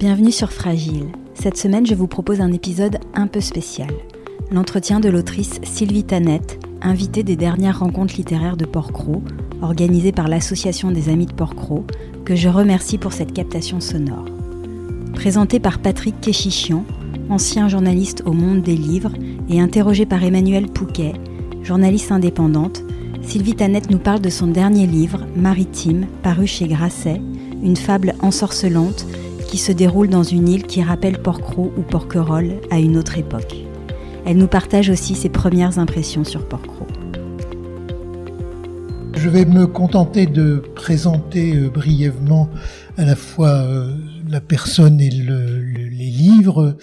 Bienvenue sur Fragile. Cette semaine, je vous propose un épisode un peu spécial. L'entretien de l'autrice Sylvie Tanette, invitée des dernières rencontres littéraires de Port-Cros, organisées par l'Association des Amis de Port-Cros, que je remercie pour cette captation sonore. Présentée par Patrick Kéchichian, ancien journaliste au Monde des Livres, et interrogée par Emmanuelle Pouquet, journaliste indépendante, Sylvie Tanette nous parle de son dernier livre, Maritime, paru chez Grasset, une fable ensorcelante qui se déroule dans une île qui rappelle Port-Cros ou Porquerolles à une autre époque. Elle nous partage aussi ses premières impressions sur Port-Cros. Je vais me contenter de présenter brièvement à la fois la personne et les livres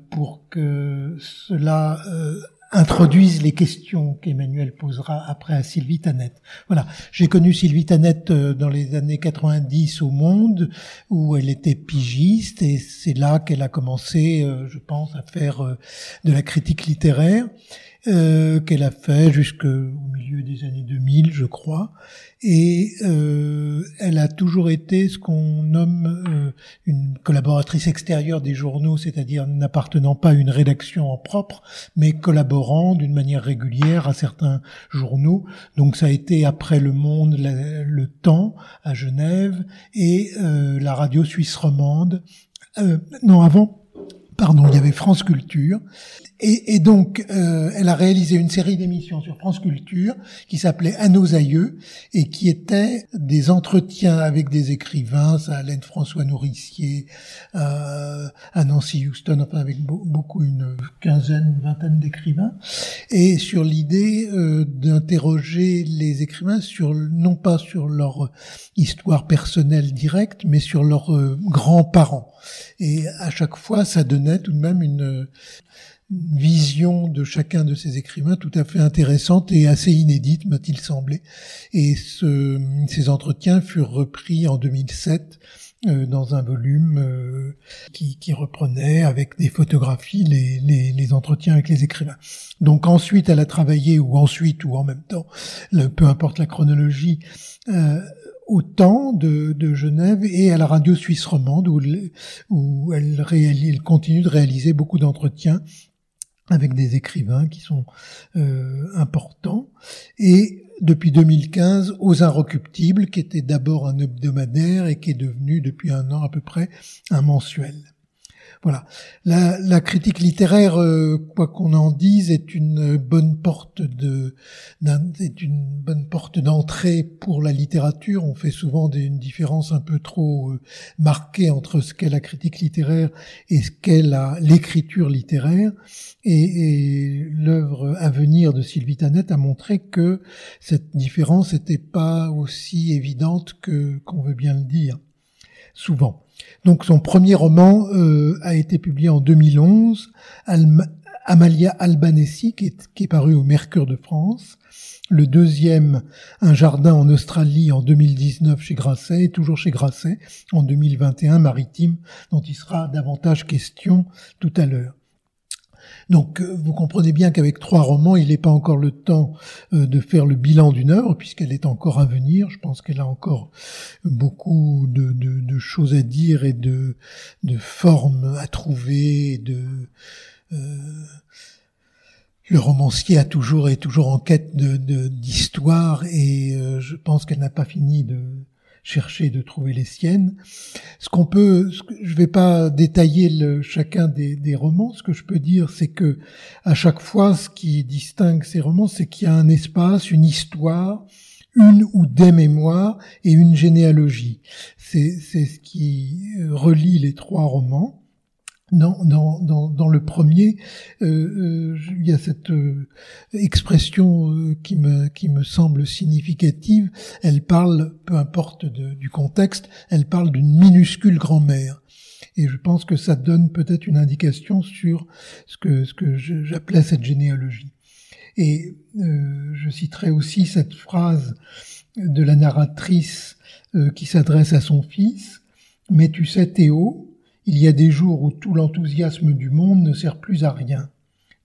pour que cela introduise les questions qu'Emmanuelle posera après à Sylvie Tanette. Voilà, j'ai connu Sylvie Tanette dans les années 90 au Monde, où elle était pigiste, et c'est là qu'elle a commencé, je pense, à faire de la critique littéraire, qu'elle a fait jusqu'au milieu des années 2000, je crois, et elle a toujours été ce qu'on nomme une collaboratrice extérieure des journaux, c'est-à-dire n'appartenant pas à une rédaction en propre, mais collaborant d'une manière régulière à certains journaux. Donc ça a été après Le Monde, le Temps à Genève, et la radio suisse romande. Il y avait France Culture. Et donc, elle a réalisé une série d'émissions sur France Culture qui s'appelait À nos aïeux et qui étaient des entretiens avec des écrivains, ça allait de François Nourricier à Nancy Houston, enfin avec beaucoup, une vingtaine d'écrivains, et sur l'idée d'interroger les écrivains non pas sur leur histoire personnelle directe, mais sur leurs grands-parents. Et à chaque fois, ça donnait tout de même une vision de chacun de ces écrivains tout à fait intéressante et assez inédite, m'a-t-il semblé. Et ces entretiens furent repris en 2007 dans un volume qui reprenait avec des photographies les entretiens avec les écrivains. Donc ensuite, elle a travaillé, ou en même temps, peu importe la chronologie, au Temps de Genève et à la radio suisse romande où elle continue de réaliser beaucoup d'entretiens avec des écrivains qui sont importants, et depuis 2015 aux Inrecuptibles, qui était d'abord un hebdomadaire et qui est devenu depuis un an à peu près un mensuel. Voilà. La critique littéraire, quoi qu'on en dise, est une bonne porte d'entrée pour la littérature. On fait souvent une différence un peu trop marquée entre ce qu'est la critique littéraire et ce qu'est l'écriture littéraire. Et l'œuvre à venir de Sylvie Tanette a montré que cette différence n'était pas aussi évidente qu'on veut bien le dire, souvent. Donc son premier roman a été publié en 2011, Amalia Albanesi, qui est paru au Mercure de France. Le deuxième, Un jardin en Australie, en 2019 chez Grasset, et toujours chez Grasset, en 2021, Maritime, dont il sera davantage question tout à l'heure. Donc, vous comprenez bien qu'avec 3 romans, il n'est pas encore le temps de faire le bilan d'une œuvre, puisqu'elle est encore à venir. Je pense qu'elle a encore beaucoup de choses à dire et de formes à trouver. Le romancier est toujours en quête d'histoire, et je pense qu'elle n'a pas fini de chercher de trouver les siennes. Je vais pas détailler chacun des romans. Ce que je peux dire, c'est que à chaque fois, ce qui distingue ces romans, c'est qu'il y a un espace, une histoire, une ou des mémoires et une généalogie. C'est ce qui relie les 3 romans. Dans le premier, il y a cette expression qui me semble significative. Elle parle, peu importe du contexte, elle parle d'une minuscule grand-mère. Et je pense que ça donne peut-être une indication sur ce que j'appelais cette généalogie. Et je citerai aussi cette phrase de la narratrice qui s'adresse à son fils. « Mais tu sais, Théo, il y a des jours où tout l'enthousiasme du monde ne sert plus à rien.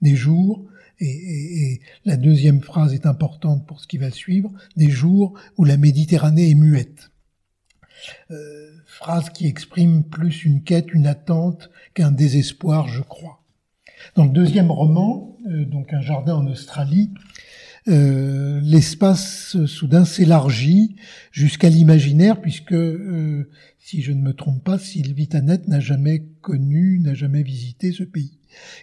Des jours, et la deuxième phrase est importante pour ce qui va suivre, des jours où la Méditerranée est muette. » phrase qui exprime plus une quête, une attente qu'un désespoir, je crois. Dans le deuxième roman, donc Un jardin en Australie, l'espace soudain s'élargit jusqu'à l'imaginaire, puisque, si je ne me trompe pas, Sylvie Taneth n'a jamais visité ce pays,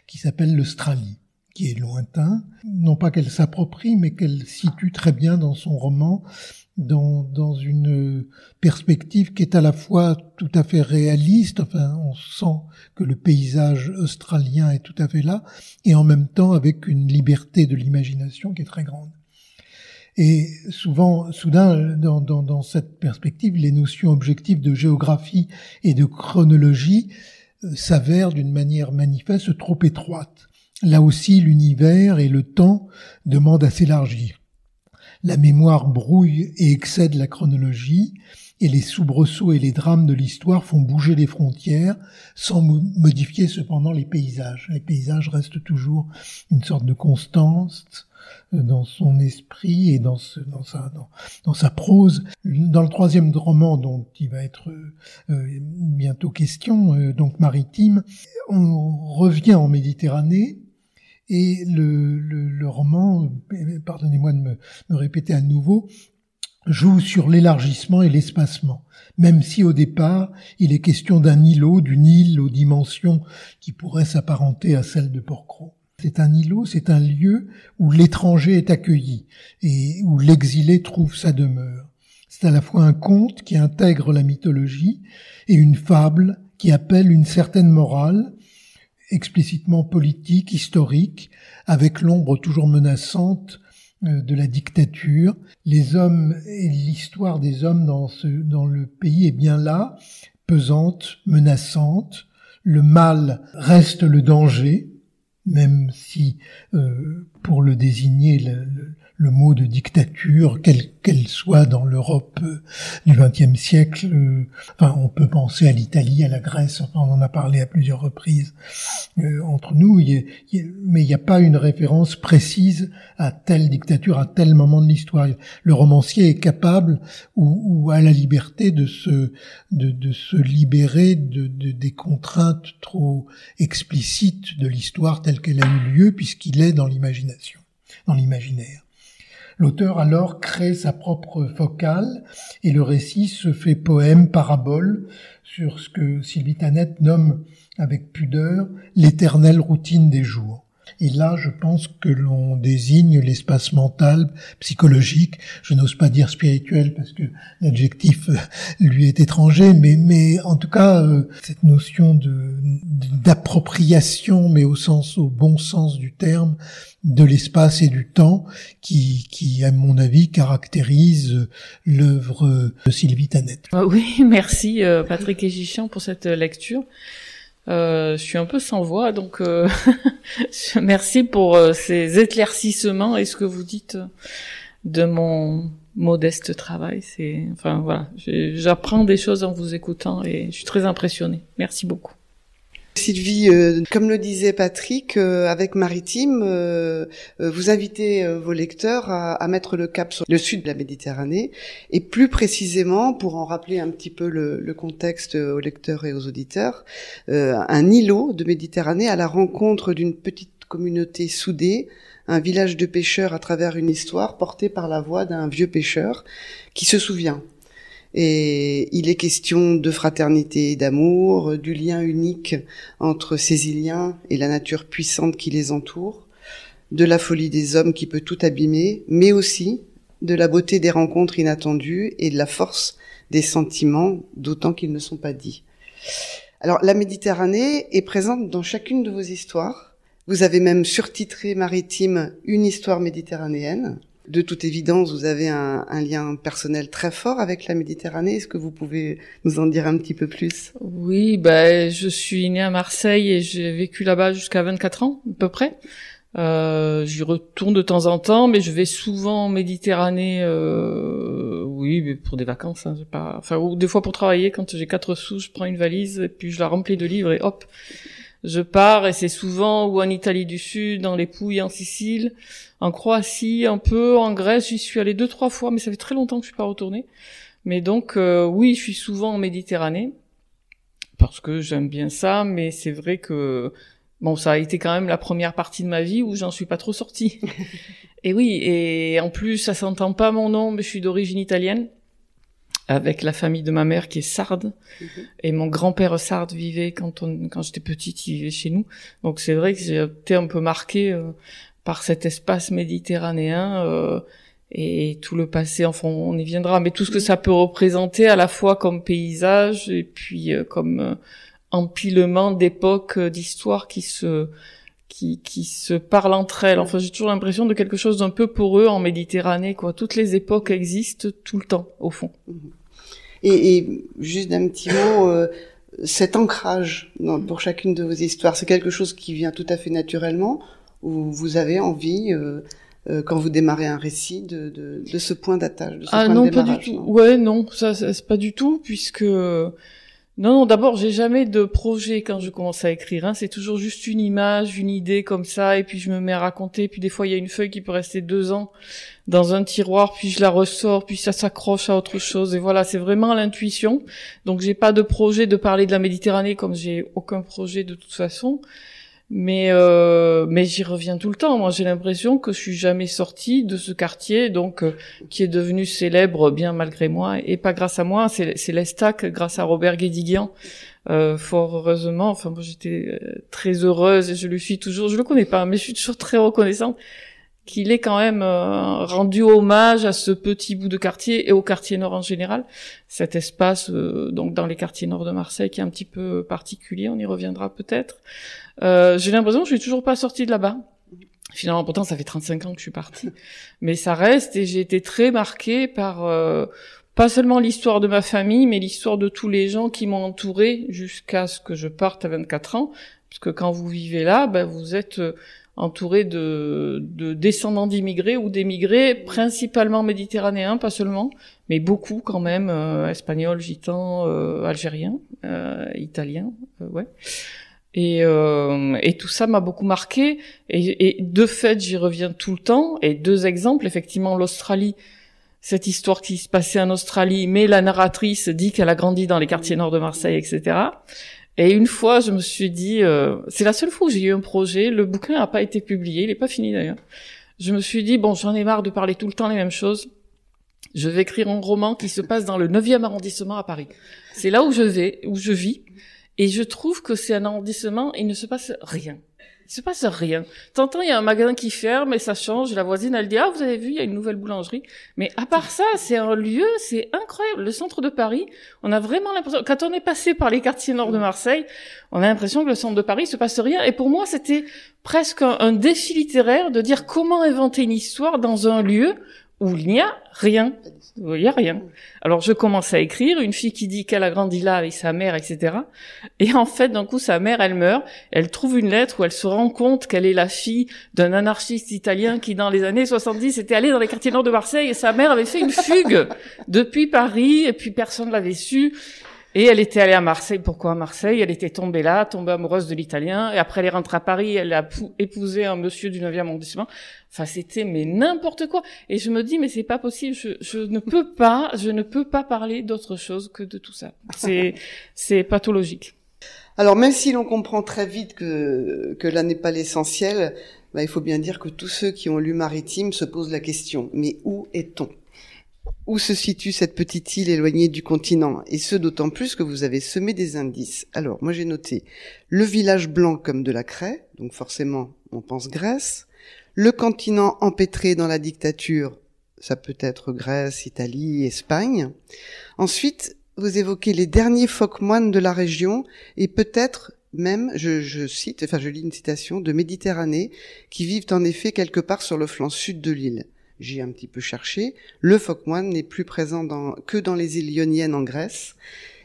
qui s'appelle l'Australie, qui est lointain. Non pas qu'elle s'approprie, mais qu'elle situe très bien dans son roman, dans une perspective qui est à la fois tout à fait réaliste, enfin on sent que le paysage australien est tout à fait là, et en même temps avec une liberté de l'imagination qui est très grande. Et soudain, dans cette perspective, les notions objectives de géographie et de chronologie s'avèrent d'une manière manifeste trop étroites. Là aussi, l'univers et le temps demandent à s'élargir. La mémoire brouille et excède la chronologie, et les soubresauts et les drames de l'histoire font bouger les frontières, sans modifier cependant les paysages. Les paysages restent toujours une sorte de constance dans son esprit et dans sa prose. Dans le troisième roman, dont il va être bientôt question, donc Maritime, on revient en Méditerranée. Et le roman, pardonnez-moi de me répéter à nouveau, joue sur l'élargissement et l'espacement, même si au départ, il est question d'un îlot, d'une île aux dimensions qui pourraient s'apparenter à celle de Porquerolles. C'est un îlot, c'est un lieu où l'étranger est accueilli et où l'exilé trouve sa demeure. C'est à la fois un conte qui intègre la mythologie et une fable qui appelle une certaine morale, explicitement politique, historique, avec l'ombre toujours menaçante de la dictature. Les hommes et l'histoire des hommes dans le pays est bien là, pesante, menaçante. Le mal reste le danger, même si, pour le désigner, le mot de dictature, qu'elle soit dans l'Europe du XXe siècle, on peut penser à l'Italie, à la Grèce, on en a parlé à plusieurs reprises entre nous, mais il n'y a pas une référence précise à telle dictature, à tel moment de l'histoire. Le romancier est capable ou a la liberté de se libérer des contraintes trop explicites de l'histoire telle qu'elle a eu lieu, puisqu'il est dans l'imagination, dans l'imaginaire. L'auteur alors crée sa propre focale et le récit se fait poème, parabole sur ce que Sylvie Taneth nomme avec pudeur l'éternelle routine des jours. Et là, je pense que l'on désigne l'espace mental, psychologique, je n'ose pas dire spirituel parce que l'adjectif lui est étranger, mais en tout cas, cette notion d'appropriation, mais au bon sens du terme, de l'espace et du temps, qui, à mon avis, caractérise l'œuvre de Sylvie Taneth. Oui, merci Patrick Égichian pour cette lecture. Je suis un peu sans voix, donc merci pour ces éclaircissements et ce que vous dites de mon modeste travail. J'apprends des choses en vous écoutant et je suis très impressionnée. Merci beaucoup. Sylvie, comme le disait Patrick, avec Maritime, vous invitez vos lecteurs à mettre le cap sur le sud de la Méditerranée, et plus précisément, pour en rappeler un petit peu le contexte aux lecteurs et aux auditeurs, un îlot de Méditerranée à la rencontre d'une petite communauté soudée, un village de pêcheurs à travers une histoire portée par la voix d'un vieux pêcheur qui se souvient. Et il est question de fraternité et d'amour, du lien unique entre ces Iliens et la nature puissante qui les entoure, de la folie des hommes qui peut tout abîmer, mais aussi de la beauté des rencontres inattendues et de la force des sentiments, d'autant qu'ils ne sont pas dits. Alors, la Méditerranée est présente dans chacune de vos histoires. Vous avez même surtitré Maritime « Une histoire méditerranéenne ». De toute évidence, vous avez un lien personnel très fort avec la Méditerranée. Est-ce que vous pouvez nous en dire un petit peu plus? Oui, je suis née à Marseille et j'ai vécu là-bas jusqu'à 24 ans, à peu près. J'y retourne de temps en temps, mais je vais souvent en Méditerranée, oui, mais pour des vacances, ou des fois pour travailler. Quand j'ai 4 sous, je prends une valise et puis je la remplis de livres et hop, je pars et c'est souvent ou en Italie du Sud, dans les Pouilles, en Sicile, en Croatie, un peu, en Grèce, j'y suis allée 2-3 fois, mais ça fait très longtemps que je suis pas retournée. Mais donc, oui, je suis souvent en Méditerranée, parce que j'aime bien ça, mais c'est vrai que, bon, ça a été quand même la première partie de ma vie où j'en suis pas trop sortie. Et oui, et en plus, ça s'entend pas mon nom, mais je suis d'origine italienne, avec la famille de ma mère qui est sarde, et mon grand-père sarde vivait quand j'étais petite, il vivait chez nous. Donc c'est vrai que j'ai été un peu marquée par cet espace méditerranéen, et tout le passé, enfin on y viendra, mais tout ce que ça peut représenter à la fois comme paysage et puis comme empilement d'époques, d'histoires qui se parlent entre elles. Enfin, j'ai toujours l'impression de quelque chose d'un peu poreux en Méditerranée, quoi. Toutes les époques existent tout le temps, au fond. Et juste d'un petit mot, cet ancrage pour chacune de vos histoires, c'est quelque chose qui vient tout à fait naturellement, ou vous avez envie, quand vous démarrez un récit, de ce point d'attache, de ce point non, de démarrage? pas du tout. Ouais, non, ça c'est pas du tout, puisque non, d'abord, j'ai jamais de projet quand je commence à écrire, hein. C'est toujours juste une image, une idée comme ça, et puis je me mets à raconter, puis des fois, il y a une feuille qui peut rester 2 ans dans un tiroir, puis je la ressors, puis ça s'accroche à autre chose, et voilà, c'est vraiment l'intuition. Donc, j'ai pas de projet de parler de la Méditerranée, comme j'ai aucun projet de toute façon. Mais j'y reviens tout le temps. Moi, j'ai l'impression que je suis jamais sortie de ce quartier, donc qui est devenu célèbre bien malgré moi et pas grâce à moi. C'est l'Estac, grâce à Robert Guédiguian, fort heureusement. Enfin, moi, j'étais très heureuse et je le suis toujours. Je le connais pas, mais je suis toujours très reconnaissante qu'il ait quand même rendu hommage à ce petit bout de quartier et au quartier nord en général. Cet espace, donc dans les quartiers nord de Marseille, qui est un petit peu particulier. On y reviendra peut-être. J'ai l'impression que je suis toujours pas sortie de là-bas. Finalement, pourtant, ça fait 35 ans que je suis partie. Mais ça reste, et j'ai été très marquée par pas seulement l'histoire de ma famille, mais l'histoire de tous les gens qui m'ont entourée jusqu'à ce que je parte à 24 ans. Parce que quand vous vivez là, ben, vous êtes entouré de descendants d'immigrés ou d'émigrés, principalement méditerranéens, pas seulement, mais beaucoup quand même, espagnols, gitans, algériens, italiens, ouais. Et tout ça m'a beaucoup marqué, et de fait j'y reviens tout le temps. Et 2 exemples, effectivement, l'Australie, cette histoire qui se passait en Australie, mais la narratrice dit qu'elle a grandi dans les quartiers nord de Marseille, etc. Et une fois, je me suis dit, c'est la seule fois où j'ai eu un projet, le bouquin n'a pas été publié, il est pas fini d'ailleurs. Je me suis dit, bon, j'en ai marre de parler tout le temps les mêmes choses. Je vais écrire un roman qui se passe dans le 9e arrondissement à Paris. C'est là où je vis. Et je trouve que c'est un arrondissement, il ne se passe rien. Il se passe rien. T'entends, il y a un magasin qui ferme et ça change. La voisine, elle dit, ah, vous avez vu, il y a une nouvelle boulangerie. Mais à part ça, c'est un lieu, c'est incroyable. Le centre de Paris, on a vraiment l'impression, quand on est passé par les quartiers nord de Marseille, on a l'impression que le centre de Paris, il se passe rien. Et pour moi, c'était presque un défi littéraire de dire comment inventer une histoire dans un lieu où il n'y a rien. Il y a rien. Alors je commence à écrire, une fille qui dit qu'elle a grandi là avec sa mère, etc. Et en fait, d'un coup, sa mère, elle meurt, elle trouve une lettre où elle se rend compte qu'elle est la fille d'un anarchiste italien qui, dans les années 70, était allé dans les quartiers nord de Marseille, et sa mère avait fait une fugue depuis Paris, et puis personne l'avait su. Et elle était allée à Marseille. Pourquoi à Marseille? Elle était tombée là, tombée amoureuse de l'italien. Et après, elle est rentrée à Paris, elle a épousé un monsieur du 9e arrondissement. Enfin, c'était, mais n'importe quoi. Et je me dis, mais c'est pas possible. Je ne peux pas parler d'autre chose que de tout ça. C'est pathologique. Alors, même si l'on comprend très vite que là n'est pas l'essentiel, il faut bien dire que tous ceux qui ont lu Maritime se posent la question. Mais où est-on? Où se situe cette petite île éloignée du continent? Et ce, d'autant plus que vous avez semé des indices. Alors, moi j'ai noté le village blanc comme de la craie, donc forcément on pense Grèce. Le continent empêtré dans la dictature, ça peut être Grèce, Italie, Espagne. Ensuite, vous évoquez les derniers phoques-moines de la région, et peut-être même, je lis une citation, de Méditerranée, qui vivent en effet quelque part sur le flanc sud de l'île. J'ai un petit peu cherché. Le phoque-moine n'est plus présent que dans les îles Ioniennes en Grèce,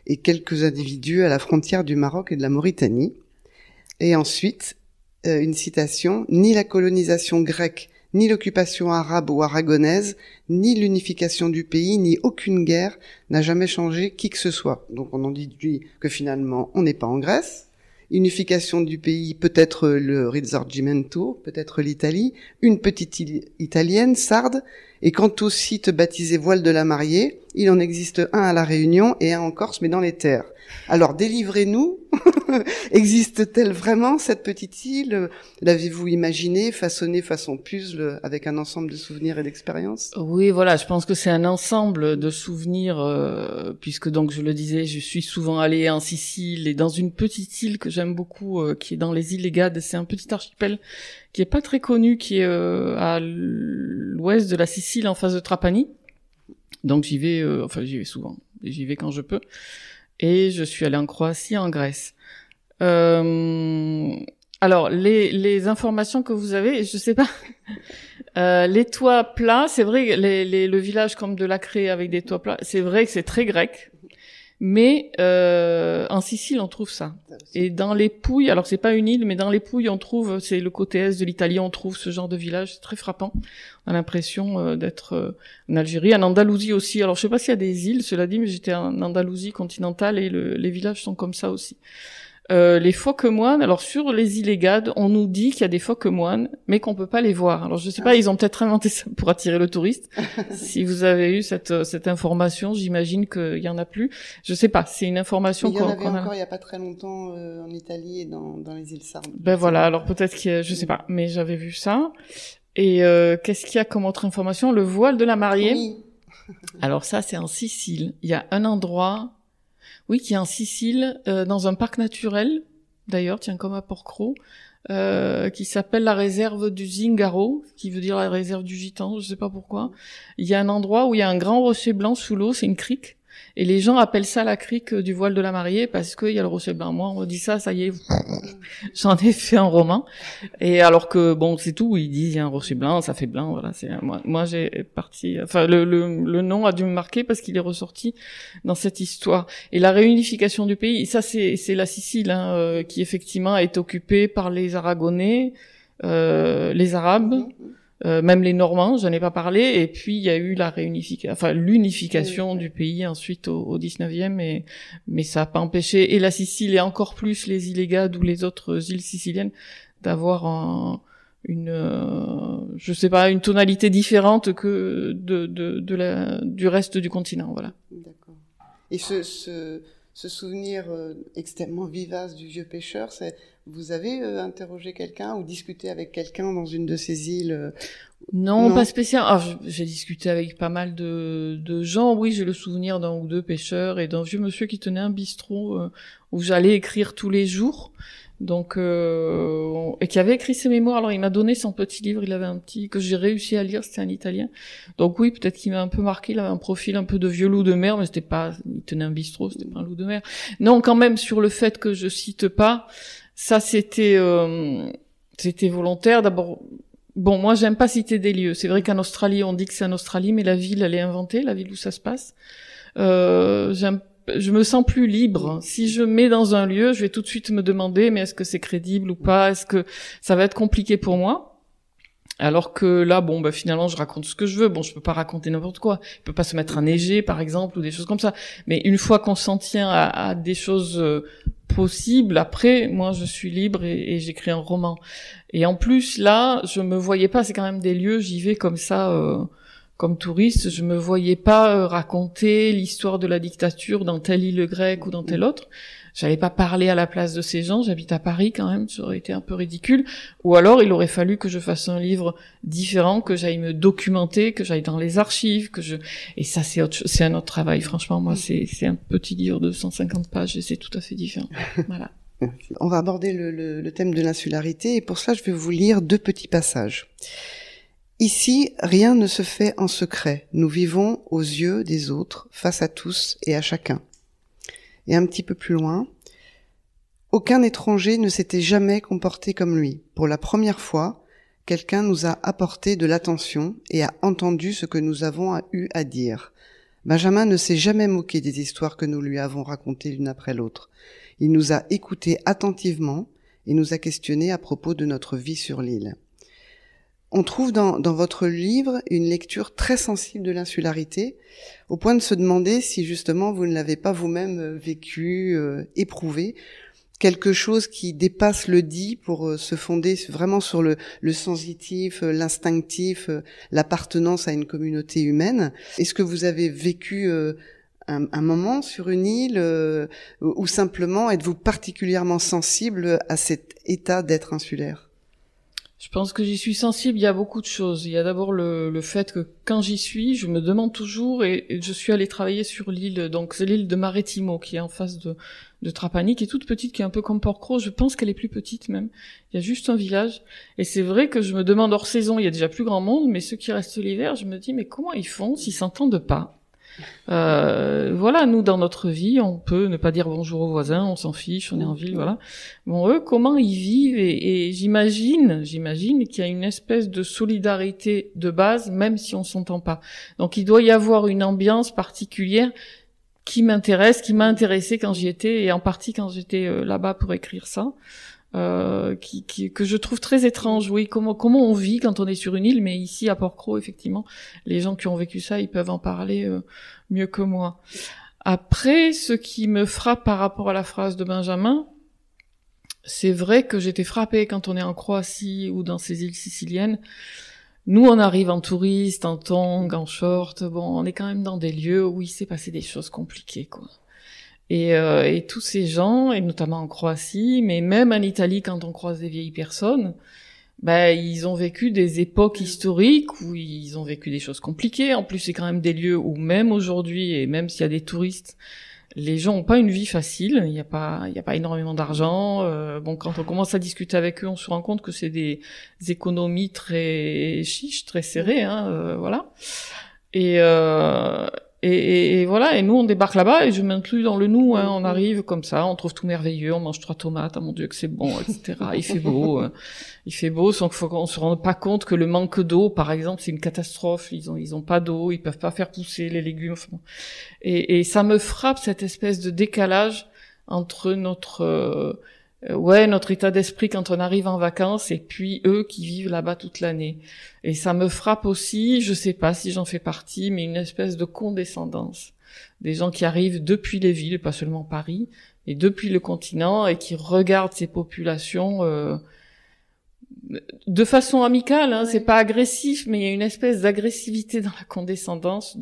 et quelques individus à la frontière du Maroc et de la Mauritanie. Et ensuite, une citation, ni la colonisation grecque, ni l'occupation arabe ou aragonaise, ni l'unification du pays, ni aucune guerre n'a jamais changé qui que ce soit. Donc on en déduit que finalement on n'est pas en Grèce, unification du pays, peut-être le Risorgimento, peut-être l'Italie, une petite île italienne, Sardes, et quant au site baptisé Voile de la Mariée, il en existe un à La Réunion et un en Corse, mais dans les terres. Alors, délivrez-nous. Existe-t-elle vraiment, cette petite île? L'avez-vous imaginée, façonnée façon puzzle, avec un ensemble de souvenirs et d'expériences? Oui, voilà, je pense que c'est un ensemble de souvenirs, puisque donc, je le disais, je suis souvent allée en Sicile et dans une petite île que j'aime beaucoup, qui est dans les îles Légades. C'est un petit archipel qui est pas très connu, qui est à l'ouest de la Sicile, en face de Trapani. Donc j'y vais souvent, j'y vais quand je peux. Et je suis allée en Croatie, en Grèce. Alors les informations que vous avez, je sais pas. Les toits plats, c'est vrai, le village comme de Lacré avec des toits plats, c'est vrai que c'est très grec. Mais en Sicile, on trouve ça. Et dans les Pouilles, alors c'est pas une île, mais dans les Pouilles, on trouve, c'est le côté est de l'Italie, on trouve ce genre de village, c'est très frappant. On a l'impression d'être en Algérie, en Andalousie aussi. Alors je sais pas s'il y a des îles, cela dit, mais j'étais en Andalousie continentale et les villages sont comme ça aussi. Les phoques moines, alors sur les îles Légades, on nous dit qu'il y a des phoques moines, mais qu'on peut pas les voir. Alors je sais pas, ils ont peut-être inventé ça pour attirer le touriste. Si vous avez eu cette information, j'imagine qu'il y en a plus. Je sais pas, c'est une information qu'on a. Il y en avait encore il y a pas très longtemps en Italie et dans les îles Sardes. Ben voilà, alors peut-être je sais pas, mais j'avais vu ça. Et qu'est-ce qu'il y a comme autre information? Le voile de la mariée. Oui. Alors ça, c'est en Sicile. Il y a un endroit... Oui, qui est en Sicile, dans un parc naturel, d'ailleurs, tiens, comme à Porquerolles, qui s'appelle la réserve du Zingaro, qui veut dire la réserve du Gitan, je sais pas pourquoi. Il y a un endroit où il y a un grand rocher blanc sous l'eau, c'est une crique, et les gens appellent ça la crique du voile de la mariée parce qu'il y a le rocher blanc. Moi, on me dit ça y est, j'en ai fait un roman. Et alors que, bon, c'est tout, ils disent il y a un rocher blanc, ça fait blanc, voilà, moi j'ai parti, enfin, le nom a dû me marquer parce qu'il est ressorti dans cette histoire. Et la réunification du pays, ça c'est la Sicile, hein, qui effectivement est occupée par les Aragonais, les Arabes, même les Normands, j'en ai pas parlé, et puis il y a eu l'unification du pays ensuite au 19e, mais ça a pas empêché, et la Sicile et encore plus les îles Légades ou les autres îles siciliennes, d'avoir je sais pas, une tonalité différente que du reste du continent, voilà. D'accord. Et ce souvenir extrêmement vivace du vieux pêcheur, vous avez interrogé quelqu'un ou discuté avec quelqu'un dans une de ces îles? Non, pas spécialement. Ah, j'ai discuté avec pas mal de gens. Oui, j'ai le souvenir d'un ou deux pêcheurs et d'un vieux monsieur qui tenait un bistrot où j'allais écrire tous les jours. Donc et qui avait écrit ses mémoires. Alors il m'a donné son petit livre, il avait un petit que j'ai réussi à lire, c'était un italien. Donc oui, peut-être qu'il m'a un peu marqué, il avait un profil un peu de vieux loup de mer, mais c'était pas, il tenait un bistrot, c'était pas un loup de mer. Non, quand même sur le fait que je cite pas, ça c'était volontaire. D'abord, bon, moi j'aime pas citer des lieux. C'est vrai qu'en Australie, on dit que c'est en Australie, mais la ville elle est inventée, la ville où ça se passe. Je me sens plus libre. Si je mets dans un lieu, je vais tout de suite me demander, mais est-ce que c'est crédible ou pas? Est-ce que ça va être compliqué pour moi? Alors que là, bon, bah, finalement, je raconte ce que je veux. Bon, je peux pas raconter n'importe quoi. Il peut pas se mettre à neiger, par exemple, ou des choses comme ça. Mais une fois qu'on s'en tient à des choses possibles, après, moi, je suis libre et j'écris un roman. Et en plus, là, je me voyais pas, c'est quand même des lieux, j'y vais comme ça, comme touriste, je me voyais pas raconter l'histoire de la dictature dans telle île grecque ou dans telle autre. J'allais pas parler à la place de ces gens, j'habite à Paris quand même, ça aurait été un peu ridicule. Ou alors, il aurait fallu que je fasse un livre différent, que j'aille me documenter, que j'aille dans les archives, et ça, c'est un autre travail. Franchement, moi, c'est un petit livre de 150 pages et c'est tout à fait différent. Voilà. On va aborder le thème de l'insularité et pour cela, je vais vous lire 2 petits passages. Ici, rien ne se fait en secret. Nous vivons aux yeux des autres, face à tous et à chacun. Et un petit peu plus loin, aucun étranger ne s'était jamais comporté comme lui. Pour la première fois, quelqu'un nous a apporté de l'attention et a entendu ce que nous avons eu à dire. Benjamin ne s'est jamais moqué des histoires que nous lui avons racontées l'une après l'autre. Il nous a écoutés attentivement et nous a questionnés à propos de notre vie sur l'île. On trouve dans votre livre une lecture très sensible de l'insularité, au point de se demander si justement vous ne l'avez pas vous-même vécu, éprouvé. quelque chose qui dépasse le dit pour se fonder vraiment sur le sensitif, l'instinctif, l'appartenance à une communauté humaine. Est-ce que vous avez vécu un moment sur une île ou simplement êtes-vous particulièrement sensible à cet état d'être insulaire ? Je pense que j'y suis sensible, il y a beaucoup de choses. Il y a d'abord le fait que quand j'y suis, je me demande toujours, et je suis allée travailler sur l'île, donc c'est l'île de Marettimo, qui est en face de Trapani, qui est toute petite, qui est un peu comme Porquerolles, je pense qu'elle est plus petite même. Il y a juste un village. Et c'est vrai que je me demande hors saison, il y a déjà plus grand monde, mais ceux qui restent l'hiver, je me dis, mais comment ils font s'ils s'entendent pas? Voilà, nous dans notre vie, on peut ne pas dire bonjour aux voisins, on s'en fiche, on est en ville, voilà. Bon, eux, comment ils vivent et j'imagine qu'il y a une espèce de solidarité de base, même si on s'entend pas. Donc il doit y avoir une ambiance particulière qui m'intéresse, qui m'a intéressé quand j'y étais et en partie quand j'étais là-bas pour écrire ça. Que je trouve très étrange, oui, comment on vit quand on est sur une île, mais ici à Porquerolles, effectivement, les gens qui ont vécu ça, ils peuvent en parler mieux que moi. Après, ce qui me frappe par rapport à la phrase de Benjamin, c'est vrai que j'étais frappée quand on est en Croatie ou dans ces îles siciliennes. Nous, on arrive en touriste, en tongs, en short, bon, on est quand même dans des lieux où il s'est passé des choses compliquées, quoi. Et tous ces gens, et notamment en Croatie, mais même en Italie, quand on croise des vieilles personnes, ils ont vécu des époques historiques où ils ont vécu des choses compliquées. En plus, c'est quand même des lieux où même aujourd'hui, et même s'il y a des touristes, les gens ont pas une vie facile. Il y a pas énormément d'argent. Bon, quand on commence à discuter avec eux, on se rend compte que c'est des économies très chiches, très serrées, voilà. Et voilà, et nous on débarque là-bas et je m'inclus dans le nous, on arrive comme ça, on trouve tout merveilleux, on mange 3 tomates, mon Dieu que c'est bon, etc. Il fait beau, sauf qu'on se rend pas compte que le manque d'eau, par exemple, c'est une catastrophe, ils ont pas d'eau, ils peuvent pas faire pousser les légumes, et ça me frappe cette espèce de décalage entre notre état d'esprit quand on arrive en vacances et puis eux qui vivent là-bas toute l'année. Et ça me frappe aussi, je sais pas si j'en fais partie, mais une espèce de condescendance. Des gens qui arrivent depuis les villes, pas seulement Paris, et depuis le continent et qui regardent ces populations de façon amicale, c'est pas agressif, mais il y a une espèce d'agressivité dans la condescendance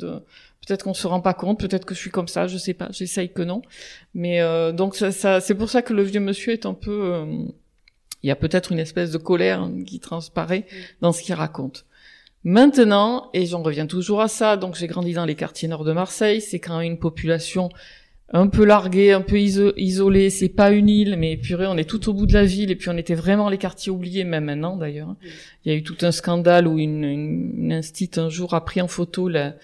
peut-être qu'on se rend pas compte, peut-être que je suis comme ça, je sais pas, j'essaye que non. Mais donc ça c'est pour ça que le vieux monsieur est un peu il y a peut-être une espèce de colère qui transparaît dans ce qu'il raconte. Maintenant, et j'en reviens toujours à ça, donc j'ai grandi dans les quartiers nord de Marseille, c'est quand même une population un peu larguée, un peu isolée, c'est pas une île, mais purée, on est tout au bout de la ville, et puis on était vraiment les quartiers oubliés, même maintenant d'ailleurs. Il y a eu tout un scandale où une instit un jour a pris en photo la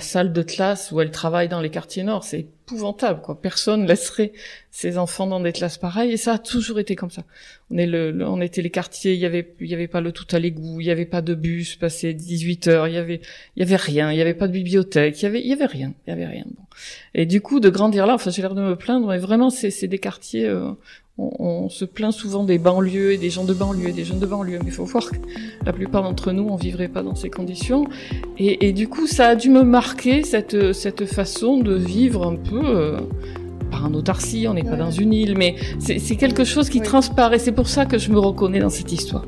salle de classe où elle travaille dans les quartiers nord, c'est épouvantable, quoi. Personne laisserait ses enfants dans des classes pareilles, et ça a toujours été comme ça. On était les quartiers, il y avait pas le tout à l'égout, il y avait pas de bus passé 18 heures, il y avait rien, il y avait pas de bibliothèque, il y avait rien. Bon. Et du coup, de grandir là, enfin, j'ai l'air de me plaindre, mais vraiment, c'est des quartiers, on se plaint souvent des banlieues et des gens de banlieue, des jeunes de banlieue, mais il faut voir que la plupart d'entre nous, on vivrait pas dans ces conditions. Et du coup, ça a dû me marquer cette façon de vivre un peu, par en autarcie, on n'est pas dans une île, mais c'est quelque chose qui transparaît. C'est pour ça que je me reconnais dans cette histoire.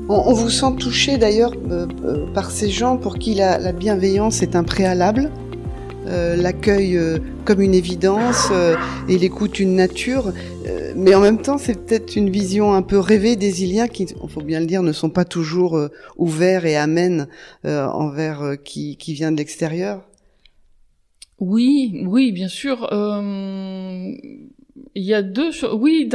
On vous sent touché d'ailleurs par ces gens pour qui la bienveillance est un préalable. L'accueil comme une évidence et l'écoute une nature, mais en même temps c'est peut-être une vision un peu rêvée des Iliens qui, il faut bien le dire, ne sont pas toujours ouverts et amènes envers qui vient de l'extérieur. Oui, bien sûr. Il y a 2 choses. Oui,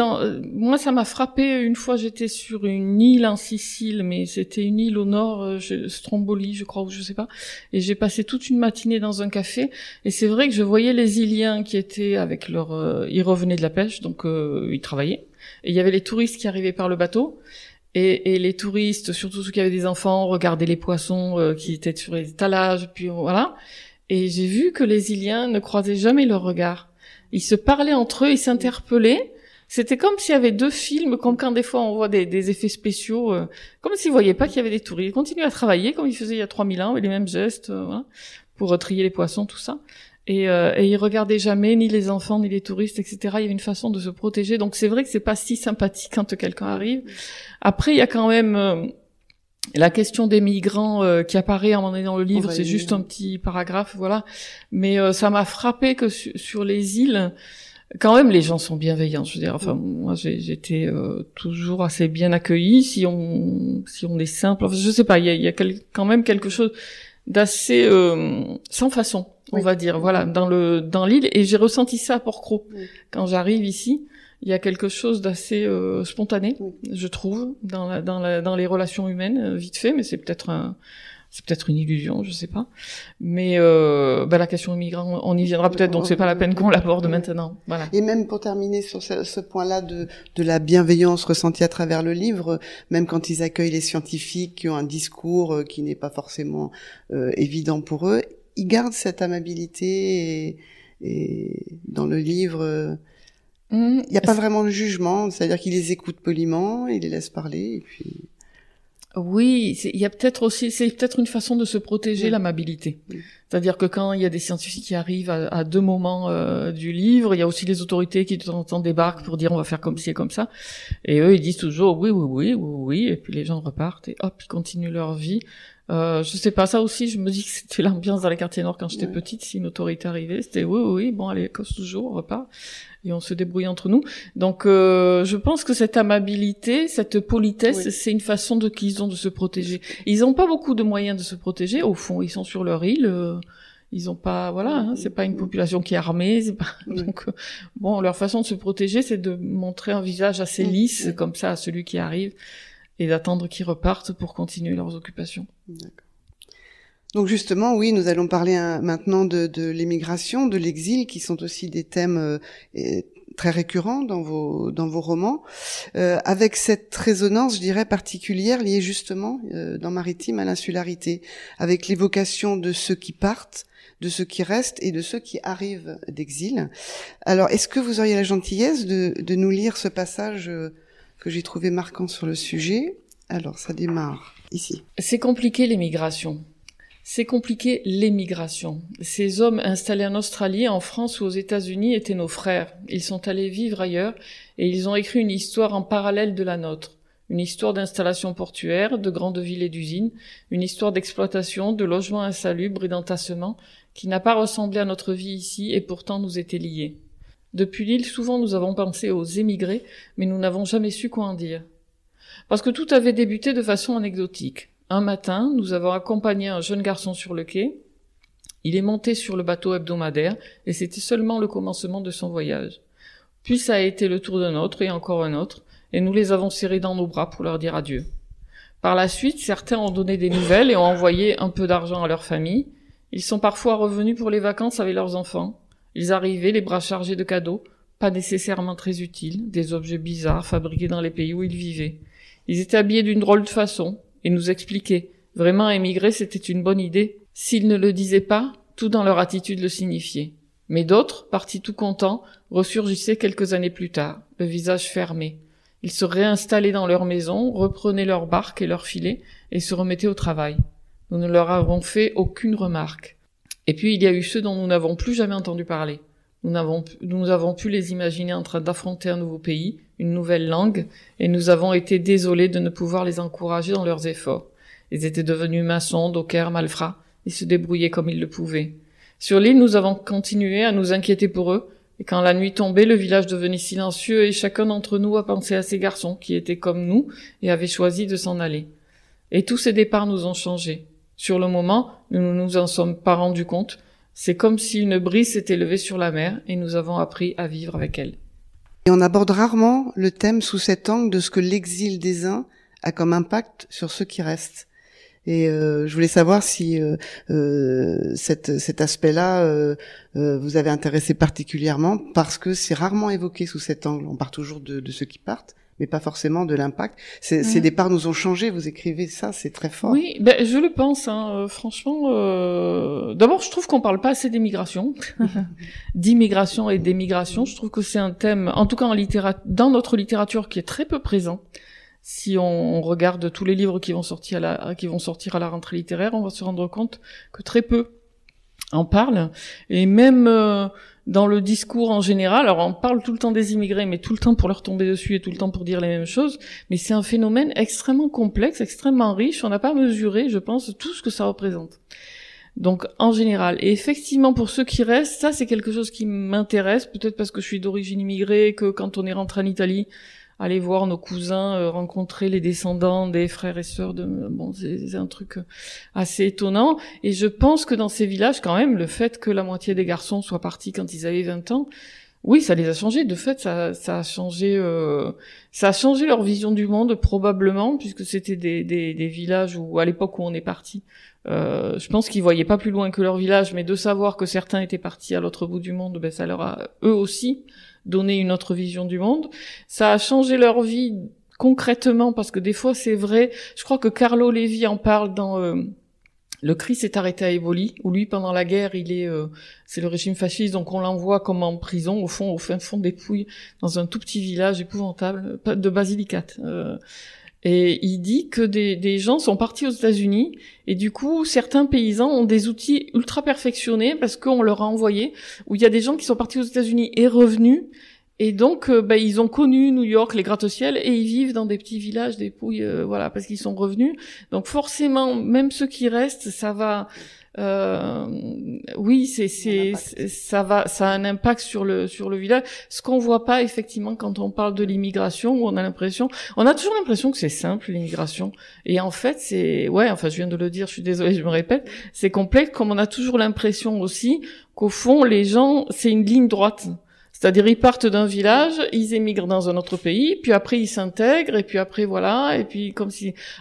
moi ça m'a frappé une fois, j'étais sur une île en Sicile, mais c'était une île au nord, Stromboli, je crois, ou je sais pas. Et j'ai passé toute une matinée dans un café, et c'est vrai que je voyais les Iliens qui étaient avec ils revenaient de la pêche, donc ils travaillaient. Et il y avait les touristes qui arrivaient par le bateau. Et les touristes, surtout ceux qui avaient des enfants, regardaient les poissons qui étaient sur les étalages, puis voilà. Et j'ai vu que les Iliens ne croisaient jamais leur regard. Ils se parlaient entre eux, ils s'interpellaient. C'était comme s'il y avait 2 films, comme quand des fois on voit des effets spéciaux, comme s'ils voyaient pas qu'il y avait des touristes. Ils continuaient à travailler comme ils faisaient il y a 3000 ans, avec les mêmes gestes, voilà. pour trier les poissons, tout ça. Et ils regardaient jamais ni les enfants, ni les touristes, etc. Il y avait une façon de se protéger. Donc c'est vrai que c'est pas si sympathique quand quelqu'un arrive. Après, il y a quand même la question des migrants qui apparaît à un moment donné dans le livre. C'est juste un petit paragraphe, voilà. Mais ça m'a frappé que sur les îles, quand même, les gens sont bienveillants. Je veux dire, enfin, moi, j'étais toujours assez bien accueillie. Si on est simple, enfin, je sais pas, il y a quand même quelque chose d'assez sans façon, on va dire, voilà, dans l'île. Et j'ai ressenti ça à Port-Cros. Quand j'arrive ici, il y a quelque chose d'assez spontané, je trouve, dans les relations humaines, vite fait, mais c'est peut-être une illusion, je sais pas. Mais la question des migrants, on y viendra peut-être, donc c'est pas la peine qu'on l'aborde maintenant. Voilà. Et même pour terminer sur ce point-là de la bienveillance ressentie à travers le livre, même quand ils accueillent les scientifiques qui ont un discours qui n'est pas forcément évident pour eux, ils gardent cette amabilité et dans le livre, il n'y a pas vraiment de jugement, c'est-à-dire qu'ils les écoutent poliment, ils les laissent parler et puis... Oui, il y a peut-être aussi, c'est peut-être une façon de se protéger, l'amabilité. C'est-à-dire que quand il y a des scientifiques qui arrivent à deux moments du livre, il y a aussi les autorités qui de temps en temps débarquent pour dire on va faire comme ci et comme ça. Et eux, ils disent toujours oui, et puis les gens repartent et hop, ils continuent leur vie. Je sais pas, ça aussi, je me dis que c'était l'ambiance dans les quartiers nord quand j'étais petite, si une autorité arrivait, c'était oui, bon allez, cause toujours, on repart. Et on se débrouille entre nous. Donc, je pense que cette amabilité, cette politesse, c'est une façon qu'ils ont de se protéger. Ils ont pas beaucoup de moyens de se protéger. Au fond, ils sont sur leur île. Ils ont pas, c'est pas une population qui est armée. C'est pas... Donc, leur façon de se protéger, c'est de montrer un visage assez lisse, comme ça, à celui qui arrive, et d'attendre qu'ils repartent pour continuer leurs occupations. D'accord. Donc justement, oui, nous allons parler maintenant de l'émigration, de l'exil, qui sont aussi des thèmes très récurrents dans vos romans, avec cette résonance, je dirais, particulière liée justement dans Maritime à l'insularité, avec l'évocation de ceux qui partent, de ceux qui restent et de ceux qui arrivent d'exil. Alors, est-ce que vous auriez la gentillesse de nous lire ce passage que j'ai trouvé marquant sur le sujet? Alors, ça démarre ici. C'est compliqué l'émigration. C'est compliqué l'émigration. Ces hommes installés en Australie, en France ou aux États-Unis étaient nos frères. Ils sont allés vivre ailleurs et ils ont écrit une histoire en parallèle de la nôtre. Une histoire d'installation portuaire, de grandes villes et d'usines, une histoire d'exploitation, de logements insalubres et d'entassement qui n'a pas ressemblé à notre vie ici et pourtant nous était liée. Depuis l'île, souvent nous avons pensé aux émigrés, mais nous n'avons jamais su quoi en dire. Parce que tout avait débuté de façon anecdotique. Un matin, nous avons accompagné un jeune garçon sur le quai. Il est monté sur le bateau hebdomadaire et c'était seulement le commencement de son voyage. Puis ça a été le tour d'un autre et encore un autre et nous les avons serrés dans nos bras pour leur dire adieu. Par la suite, certains ont donné des nouvelles et ont envoyé un peu d'argent à leur famille. Ils sont parfois revenus pour les vacances avec leurs enfants. Ils arrivaient les bras chargés de cadeaux, pas nécessairement très utiles, des objets bizarres fabriqués dans les pays où ils vivaient. Ils étaient habillés d'une drôle de façon. Et nous expliquaient. Vraiment émigrer, c'était une bonne idée. S'ils ne le disaient pas, tout dans leur attitude le signifiait. Mais d'autres, partis tout contents, ressurgissaient quelques années plus tard, le visage fermé. Ils se réinstallaient dans leur maison, reprenaient leur barque et leur filet, et se remettaient au travail. Nous ne leur avons fait aucune remarque. Et puis il y a eu ceux dont nous n'avons plus jamais entendu parler. Nous avons pu les imaginer en train d'affronter un nouveau pays, une nouvelle langue, et nous avons été désolés de ne pouvoir les encourager dans leurs efforts. Ils étaient devenus maçons, dockers, malfrats, ils se débrouillaient comme ils le pouvaient. Sur l'île, nous avons continué à nous inquiéter pour eux, et quand la nuit tombait, le village devenait silencieux, et chacun d'entre nous a pensé à ces garçons qui étaient comme nous et avaient choisi de s'en aller. Et tous ces départs nous ont changés. Sur le moment, nous ne nous en sommes pas rendus compte. C'est comme si une brise s'était levée sur la mer, et nous avons appris à vivre avec elle. Et on aborde rarement le thème sous cet angle de ce que l'exil des uns a comme impact sur ceux qui restent. Et je voulais savoir si cet aspect-là vous avez intéressé particulièrement, parce que c'est rarement évoqué sous cet angle. On parle toujours de ceux qui partent, mais pas forcément de l'impact. Ces départs nous ont changé, vous écrivez ça, c'est très fort. Oui, je le pense, franchement. D'abord, je trouve qu'on parle pas assez d'émigration, d'immigration et d'émigration. Je trouve que c'est un thème, en tout cas dans notre littérature, qui est très peu présent. Si on regarde tous les livres qui vont sortir à la rentrée littéraire, on va se rendre compte que très peu en parle, et même dans le discours en général, alors on parle tout le temps des immigrés, mais tout le temps pour leur tomber dessus et tout le temps pour dire les mêmes choses, mais c'est un phénomène extrêmement complexe, extrêmement riche, on n'a pas mesuré, je pense, tout ce que ça représente. Donc en général, et effectivement pour ceux qui restent, ça c'est quelque chose qui m'intéresse, peut-être parce que je suis d'origine immigrée, que quand on est rentré en Italie, aller voir nos cousins, rencontrer les descendants des frères et sœurs c'est un truc assez étonnant. Et je pense que dans ces villages, quand même, le fait que la moitié des garçons soient partis quand ils avaient 20 ans, oui, ça les a changés. De fait, ça a changé leur vision du monde, probablement, puisque c'était des villages où, à l'époque où on est parti, je pense qu'ils voyaient pas plus loin que leur village, mais de savoir que certains étaient partis à l'autre bout du monde, ça leur a, eux aussi, donner une autre vision du monde. Ça a changé leur vie concrètement, parce que des fois c'est vrai, je crois que Carlo Levi en parle dans Le Christ s'est arrêté à Eboli, où lui pendant la guerre c'est le régime fasciste, donc on l'envoie comme en prison au fin fond des Pouilles, dans un tout petit village épouvantable de Basilicate. Et il dit que des gens sont partis aux États-Unis, et du coup certains paysans ont des outils ultra perfectionnés parce qu'on leur a envoyé, où il y a des gens qui sont partis aux États-Unis et revenus, et donc ils ont connu New York, les gratte-ciel, et ils vivent dans des petits villages, des Pouilles, parce qu'ils sont revenus. Donc forcément, même ceux qui restent, ça va. Oui, ça a un impact sur le village. Ce qu'on voit pas effectivement quand on parle de l'immigration, où on a toujours l'impression que c'est simple l'immigration. Et en fait, je viens de le dire, je suis désolée, je me répète, c'est complexe, comme on a toujours l'impression aussi qu'au fond les gens, c'est une ligne droite. C'est-à-dire, ils partent d'un village, ils émigrent dans un autre pays, puis après ils s'intègrent, et puis après voilà, et puis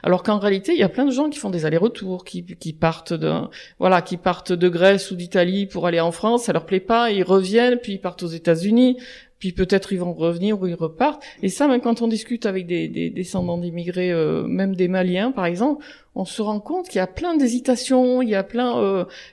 alors qu'en réalité, il y a plein de gens qui font des allers-retours, qui partent de Grèce ou d'Italie pour aller en France, ça leur plaît pas, ils reviennent, puis ils partent aux États-Unis, puis peut-être ils vont revenir ou ils repartent. Et ça, même quand on discute avec des descendants d'immigrés, même des Maliens par exemple, on se rend compte qu'il y a plein d'hésitations, il y a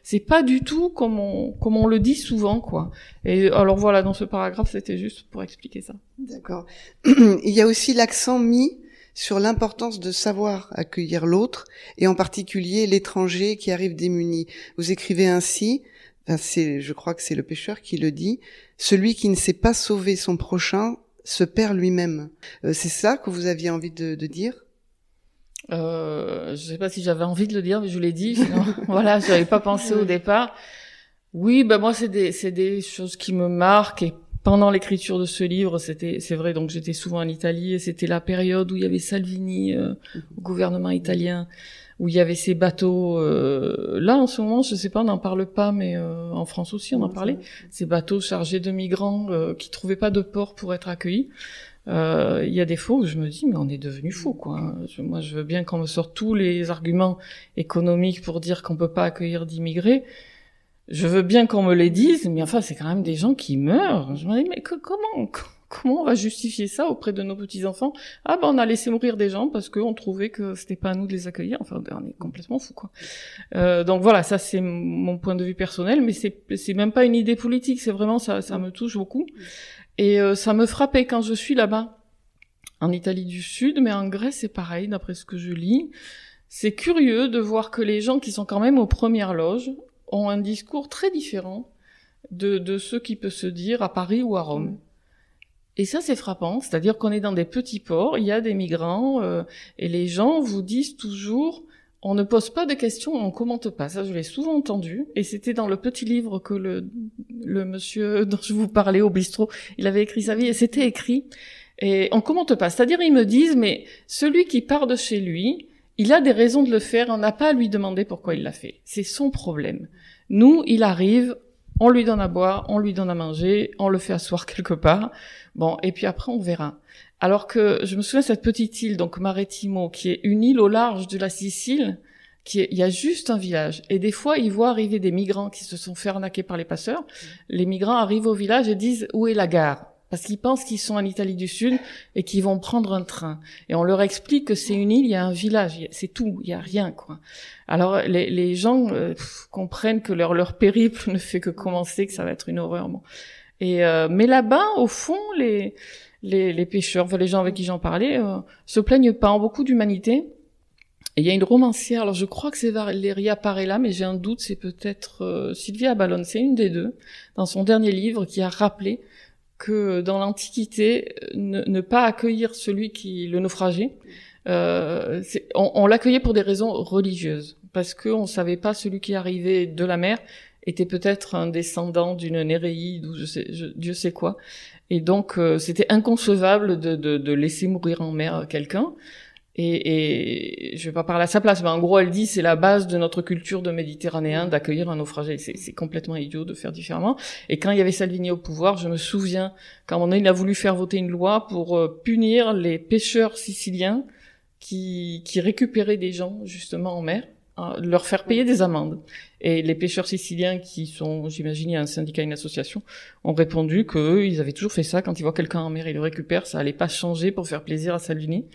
c'est pas du tout comme on le dit souvent, quoi. Et alors voilà, dans ce paragraphe, c'était juste pour expliquer ça. D'accord. Il y a aussi l'accent mis sur l'importance de savoir accueillir l'autre, et en particulier l'étranger qui arrive démuni. Vous écrivez ainsi, je crois que c'est le pêcheur qui le dit, celui qui ne sait pas sauver son prochain se perd lui-même. C'est ça que vous aviez envie de dire? Je sais pas si j'avais envie de le dire, mais je l'ai dit. Sinon, voilà, j'avais pas pensé au départ. Oui, moi c'est des choses qui me marquent, et pendant l'écriture de ce livre, c'est vrai, donc j'étais souvent en Italie, et c'était la période où il y avait Salvini au gouvernement italien, où il y avait ces bateaux, là en ce moment, je sais pas, on n'en parle pas, mais en France aussi on en parlait, ces bateaux chargés de migrants qui trouvaient pas de port pour être accueillis. Il y a des fois où je me dis, mais on est devenu fou, quoi. Moi, je veux bien qu'on me sorte tous les arguments économiques pour dire qu'on peut pas accueillir d'immigrés. Je veux bien qu'on me les dise, mais enfin, c'est quand même des gens qui meurent. Je me dis, mais comment on va justifier ça auprès de nos petits-enfants? On a laissé mourir des gens parce qu'on trouvait que c'était pas à nous de les accueillir. Enfin, on est complètement fou, quoi. Donc voilà, ça c'est mon point de vue personnel, mais c'est même pas une idée politique, c'est vraiment ça me touche beaucoup. Et ça me frappait quand je suis là-bas, en Italie du Sud, mais en Grèce c'est pareil, d'après ce que je lis. C'est curieux de voir que les gens qui sont quand même aux premières loges ont un discours très différent de ce qui peut se dire à Paris ou à Rome. Et ça, c'est frappant, c'est-à-dire qu'on est dans des petits ports, il y a des migrants, et les gens vous disent toujours, on ne pose pas de questions, on commente pas. Ça, je l'ai souvent entendu, et c'était dans le petit livre que le monsieur dont je vous parlais au bistrot, il avait écrit sa vie, et c'était écrit, et on commente pas. C'est-à-dire, ils me disent, mais celui qui part de chez lui, il a des raisons de le faire, on n'a pas à lui demander pourquoi il l'a fait. C'est son problème. Nous, il arrive, on lui donne à boire, on lui donne à manger, on le fait asseoir quelque part. Bon, et puis après, on verra. Alors que, je me souviens de cette petite île, donc Marettimo, qui est une île au large de la Sicile, il y a juste un village. Et des fois, ils voient arriver des migrants qui se sont fait arnaquer par les passeurs. Les migrants arrivent au village et disent, où est la gare? Parce qu'ils pensent qu'ils sont en Italie du Sud et qu'ils vont prendre un train. Et on leur explique que c'est une île, il y a un village, c'est tout, il y a rien, quoi. Alors les gens comprennent que leur périple ne fait que commencer, que ça va être une horreur. Bon. Et mais là-bas, au fond, les pêcheurs, enfin, les gens avec qui j'en parlais, se plaignent pas, ont beaucoup d'humanité. Et il y a une romancière, alors je crois que c'est Valeria Parella, mais j'ai un doute, c'est peut-être Sylvia Ballone, c'est une des deux, dans son dernier livre, qui a rappelé que dans l'Antiquité, ne pas accueillir celui qui le naufrageait, on l'accueillait pour des raisons religieuses, parce que on savait pas celui qui arrivait de la mer était peut-être un descendant d'une Néréide ou Dieu sait quoi, et donc c'était inconcevable de laisser mourir en mer quelqu'un. Et je vais pas parler à sa place, mais en gros, elle dit c'est la base de notre culture de Méditerranéen d'accueillir un naufragé. C'est complètement idiot de faire différemment. Et quand il y avait Salvini au pouvoir, je me souviens qu'à un moment donné, il a voulu faire voter une loi pour punir les pêcheurs siciliens qui récupéraient des gens justement en mer, leur faire payer des amendes. Et les pêcheurs siciliens qui sont, j'imagine, il y a un syndicat, une association, ont répondu qu'eux, ils avaient toujours fait ça. Quand ils voient quelqu'un en mer, ils le récupèrent. Ça allait pas changer pour faire plaisir à Salvini.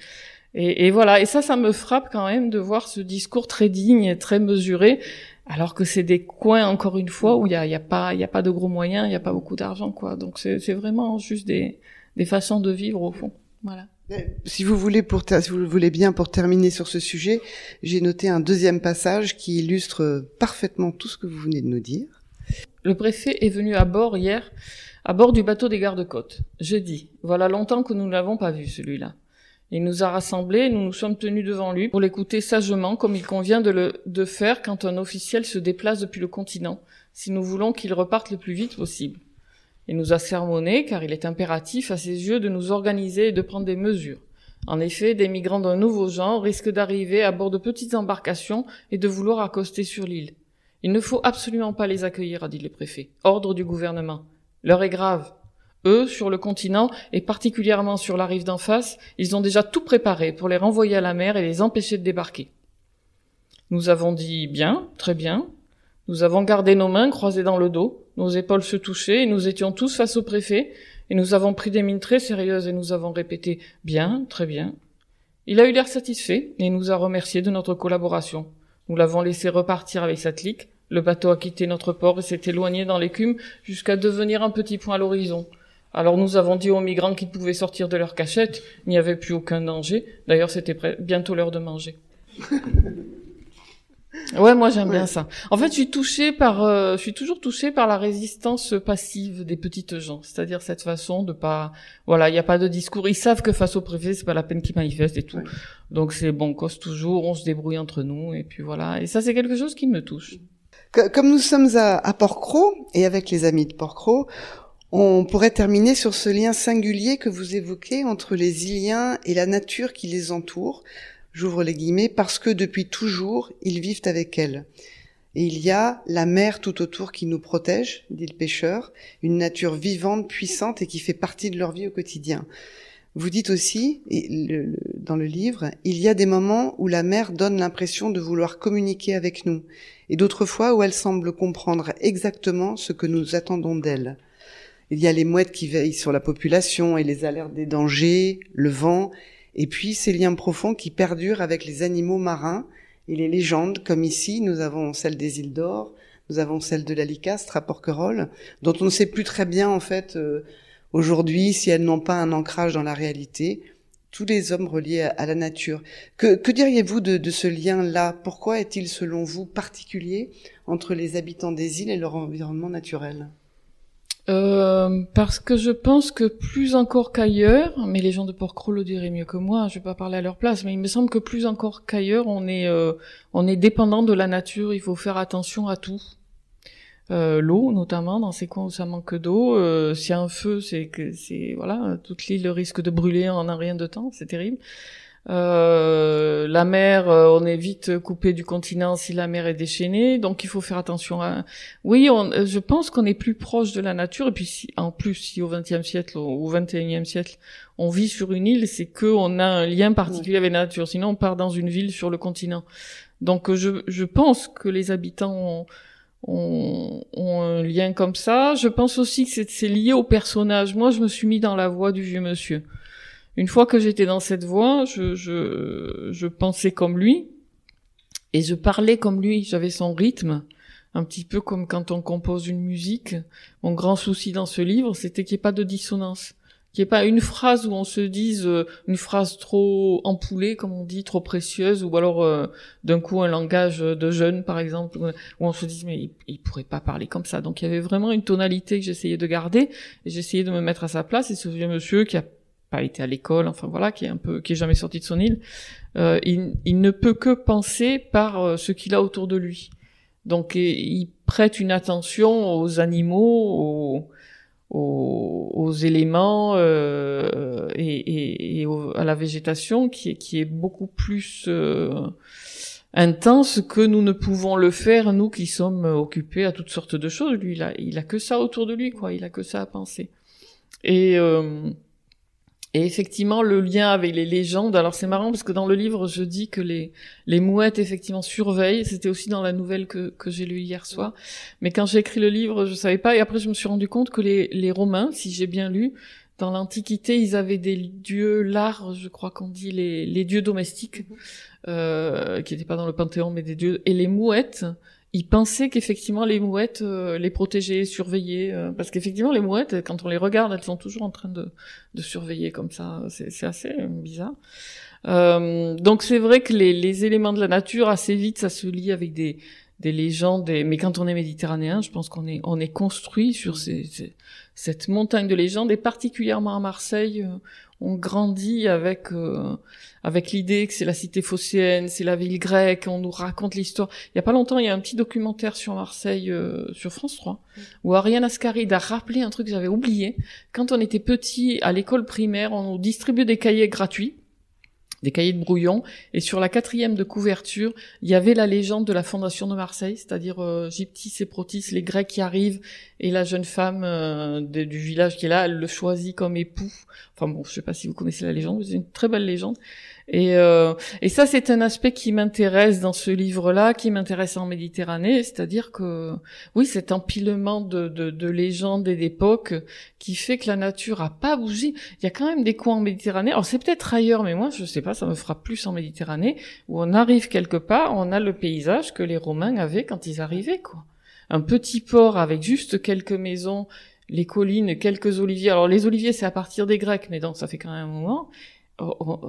Et voilà, et ça me frappe quand même de voir ce discours très digne, très mesuré, alors que c'est des coins, encore une fois, où il y a pas de gros moyens, il y a pas beaucoup d'argent, quoi. Donc c'est vraiment juste des façons de vivre au fond. Voilà. Si vous voulez bien pour terminer sur ce sujet, j'ai noté un deuxième passage qui illustre parfaitement tout ce que vous venez de nous dire. Le préfet est venu à bord hier, à bord du bateau des gardes-côtes. J'ai dit, voilà longtemps que nous ne l'avons pas vu, celui-là. Il nous a rassemblés et nous nous sommes tenus devant lui pour l'écouter sagement comme il convient de faire quand un officiel se déplace depuis le continent, si nous voulons qu'il reparte le plus vite possible. Il nous a sermonné car il est impératif à ses yeux de nous organiser et de prendre des mesures. En effet, des migrants d'un nouveau genre risquent d'arriver à bord de petites embarcations et de vouloir accoster sur l'île. Il ne faut absolument pas les accueillir, a dit le préfet. Ordre du gouvernement. L'heure est grave. Eux, sur le continent, et particulièrement sur la rive d'en face, ils ont déjà tout préparé pour les renvoyer à la mer et les empêcher de débarquer. Nous avons dit « bien, très bien ». Nous avons gardé nos mains croisées dans le dos, nos épaules se touchaient, et nous étions tous face au préfet, et nous avons pris des mines très sérieuses et nous avons répété « bien, très bien ». Il a eu l'air satisfait et nous a remerciés de notre collaboration. Nous l'avons laissé repartir avec sa clique. Le bateau a quitté notre port et s'est éloigné dans l'écume jusqu'à devenir un petit point à l'horizon. Alors nous avons dit aux migrants qu'ils pouvaient sortir de leur cachette, il n'y avait plus aucun danger. D'ailleurs, c'était bientôt l'heure de manger. Ouais, moi j'aime bien ça. En fait, je suis toujours touchée par la résistance passive des petites gens. C'est-à-dire cette façon de pas, voilà, il n'y a pas de discours. Ils savent que face au préfet, c'est pas la peine qu'ils manifestent et tout. Ouais. Donc c'est bon, cause toujours, on se débrouille entre nous et puis voilà. Et ça, c'est quelque chose qui me touche. Comme nous sommes à Port-Cros et avec les amis de Port-Cros, on pourrait terminer sur ce lien singulier que vous évoquez entre les Iliens et la nature qui les entoure. J'ouvre les guillemets, parce que depuis toujours, ils vivent avec elle. Et il y a la mer tout autour qui nous protège, dit le pêcheur, une nature vivante, puissante et qui fait partie de leur vie au quotidien. Vous dites aussi, dans le livre, il y a des moments où la mer donne l'impression de vouloir communiquer avec nous, et d'autres fois où elle semble comprendre exactement ce que nous attendons d'elle. Il y a les mouettes qui veillent sur la population et les alertes des dangers, le vent, et puis ces liens profonds qui perdurent avec les animaux marins et les légendes, comme ici, nous avons celle des îles d'Or, nous avons celle de la Licastre à Porquerolles, dont on ne sait plus très bien, en fait, aujourd'hui, si elles n'ont pas un ancrage dans la réalité, tous les hommes reliés à la nature. Que diriez-vous de ce lien-là? Pourquoi est-il, selon vous, particulier entre les habitants des îles et leur environnement naturel? Parce que je pense que plus encore qu'ailleurs, mais les gens de Port-Cros le diraient mieux que moi, je vais pas parler à leur place, mais il me semble que plus encore qu'ailleurs, on est dépendant de la nature, il faut faire attention à tout. L'eau, notamment, dans ces coins où ça manque d'eau, s'il y a un feu, voilà, toute l'île risque de brûler en un rien de temps, c'est terrible. La mer, on est vite coupé du continent si la mer est déchaînée, donc il faut faire attention à... Oui, je pense qu'on est plus proche de la nature, et puis si au XXe siècle ou au XXIe siècle, on vit sur une île, c'est qu'on a un lien particulier avec la nature, sinon on part dans une ville sur le continent. Donc je pense que les habitants ont un lien comme ça. Je pense aussi que c'est lié au personnage. Moi, je me suis mis dans la voie du vieux monsieur. Une fois que j'étais dans cette voie, je pensais comme lui et je parlais comme lui. J'avais son rythme, un petit peu comme quand on compose une musique. Mon grand souci dans ce livre, c'était qu'il n'y ait pas de dissonance, qu'il n'y ait pas une phrase où on se dise une phrase trop ampoulée, comme on dit, trop précieuse, ou alors d'un coup un langage de jeune, par exemple, où on se dise mais il pourrait pas parler comme ça. Donc il y avait vraiment une tonalité que j'essayais de garder, et j'essayais de me mettre à sa place. Et ce vieux monsieur qui a pas été à l'école, enfin voilà, qui est jamais sorti de son île, il ne peut que penser par ce qu'il a autour de lui. Donc il prête une attention aux animaux, aux éléments et à la végétation qui est beaucoup plus intense que nous ne pouvons le faire, nous qui sommes occupés à toutes sortes de choses. Lui, il a que ça autour de lui, quoi. Il a que ça à penser. Et effectivement, le lien avec les légendes, alors c'est marrant parce que dans le livre, je dis que les mouettes, effectivement, surveillent. C'était aussi dans la nouvelle que j'ai lue hier soir. Mais quand j'ai écrit le livre, je savais pas. Et après, je me suis rendu compte que les Romains, si j'ai bien lu, dans l'Antiquité, ils avaient des dieux lares, je crois qu'on dit les dieux domestiques, qui n'étaient pas dans le Panthéon, mais des dieux. Et les mouettes, ils pensaient qu'effectivement les mouettes les protégeaient, surveillaient, parce qu'effectivement les mouettes, quand on les regarde, elles sont toujours en train de surveiller comme ça. C'est assez bizarre. Donc c'est vrai que les éléments de la nature, assez vite, ça se lie avec des légendes. Mais quand on est méditerranéen, je pense qu'on est construit sur cette montagne de légendes, et particulièrement à Marseille, on grandit avec l'idée que c'est la cité phocéenne, c'est la ville grecque, on nous raconte l'histoire. Il y a pas longtemps, il y a un petit documentaire sur Marseille sur France 3 où Ariane Ascaride a rappelé un truc que j'avais oublié. Quand on était petit à l'école primaire, on nous distribuait des cahiers gratuits, des cahiers de brouillon, et sur la 4e de couverture, il y avait la légende de la fondation de Marseille, c'est-à-dire Gyptis et Protis, les Grecs qui arrivent, et la jeune femme du village qui est là, elle le choisit comme époux. Enfin bon, je sais pas si vous connaissez la légende, c'est une très belle légende. Et ça, c'est un aspect qui m'intéresse dans ce livre-là, qui m'intéresse en Méditerranée, c'est-à-dire que, oui, cet empilement de légendes et d'époques qui fait que la nature a pas bougé. Il y a quand même des coins en Méditerranée, alors c'est peut-être ailleurs, mais moi, je sais pas, ça me frappe plus en Méditerranée, où on arrive quelque part, on a le paysage que les Romains avaient quand ils arrivaient, quoi. Un petit port avec juste quelques maisons, les collines, quelques oliviers. Alors les oliviers, c'est à partir des Grecs, mais donc ça fait quand même un moment.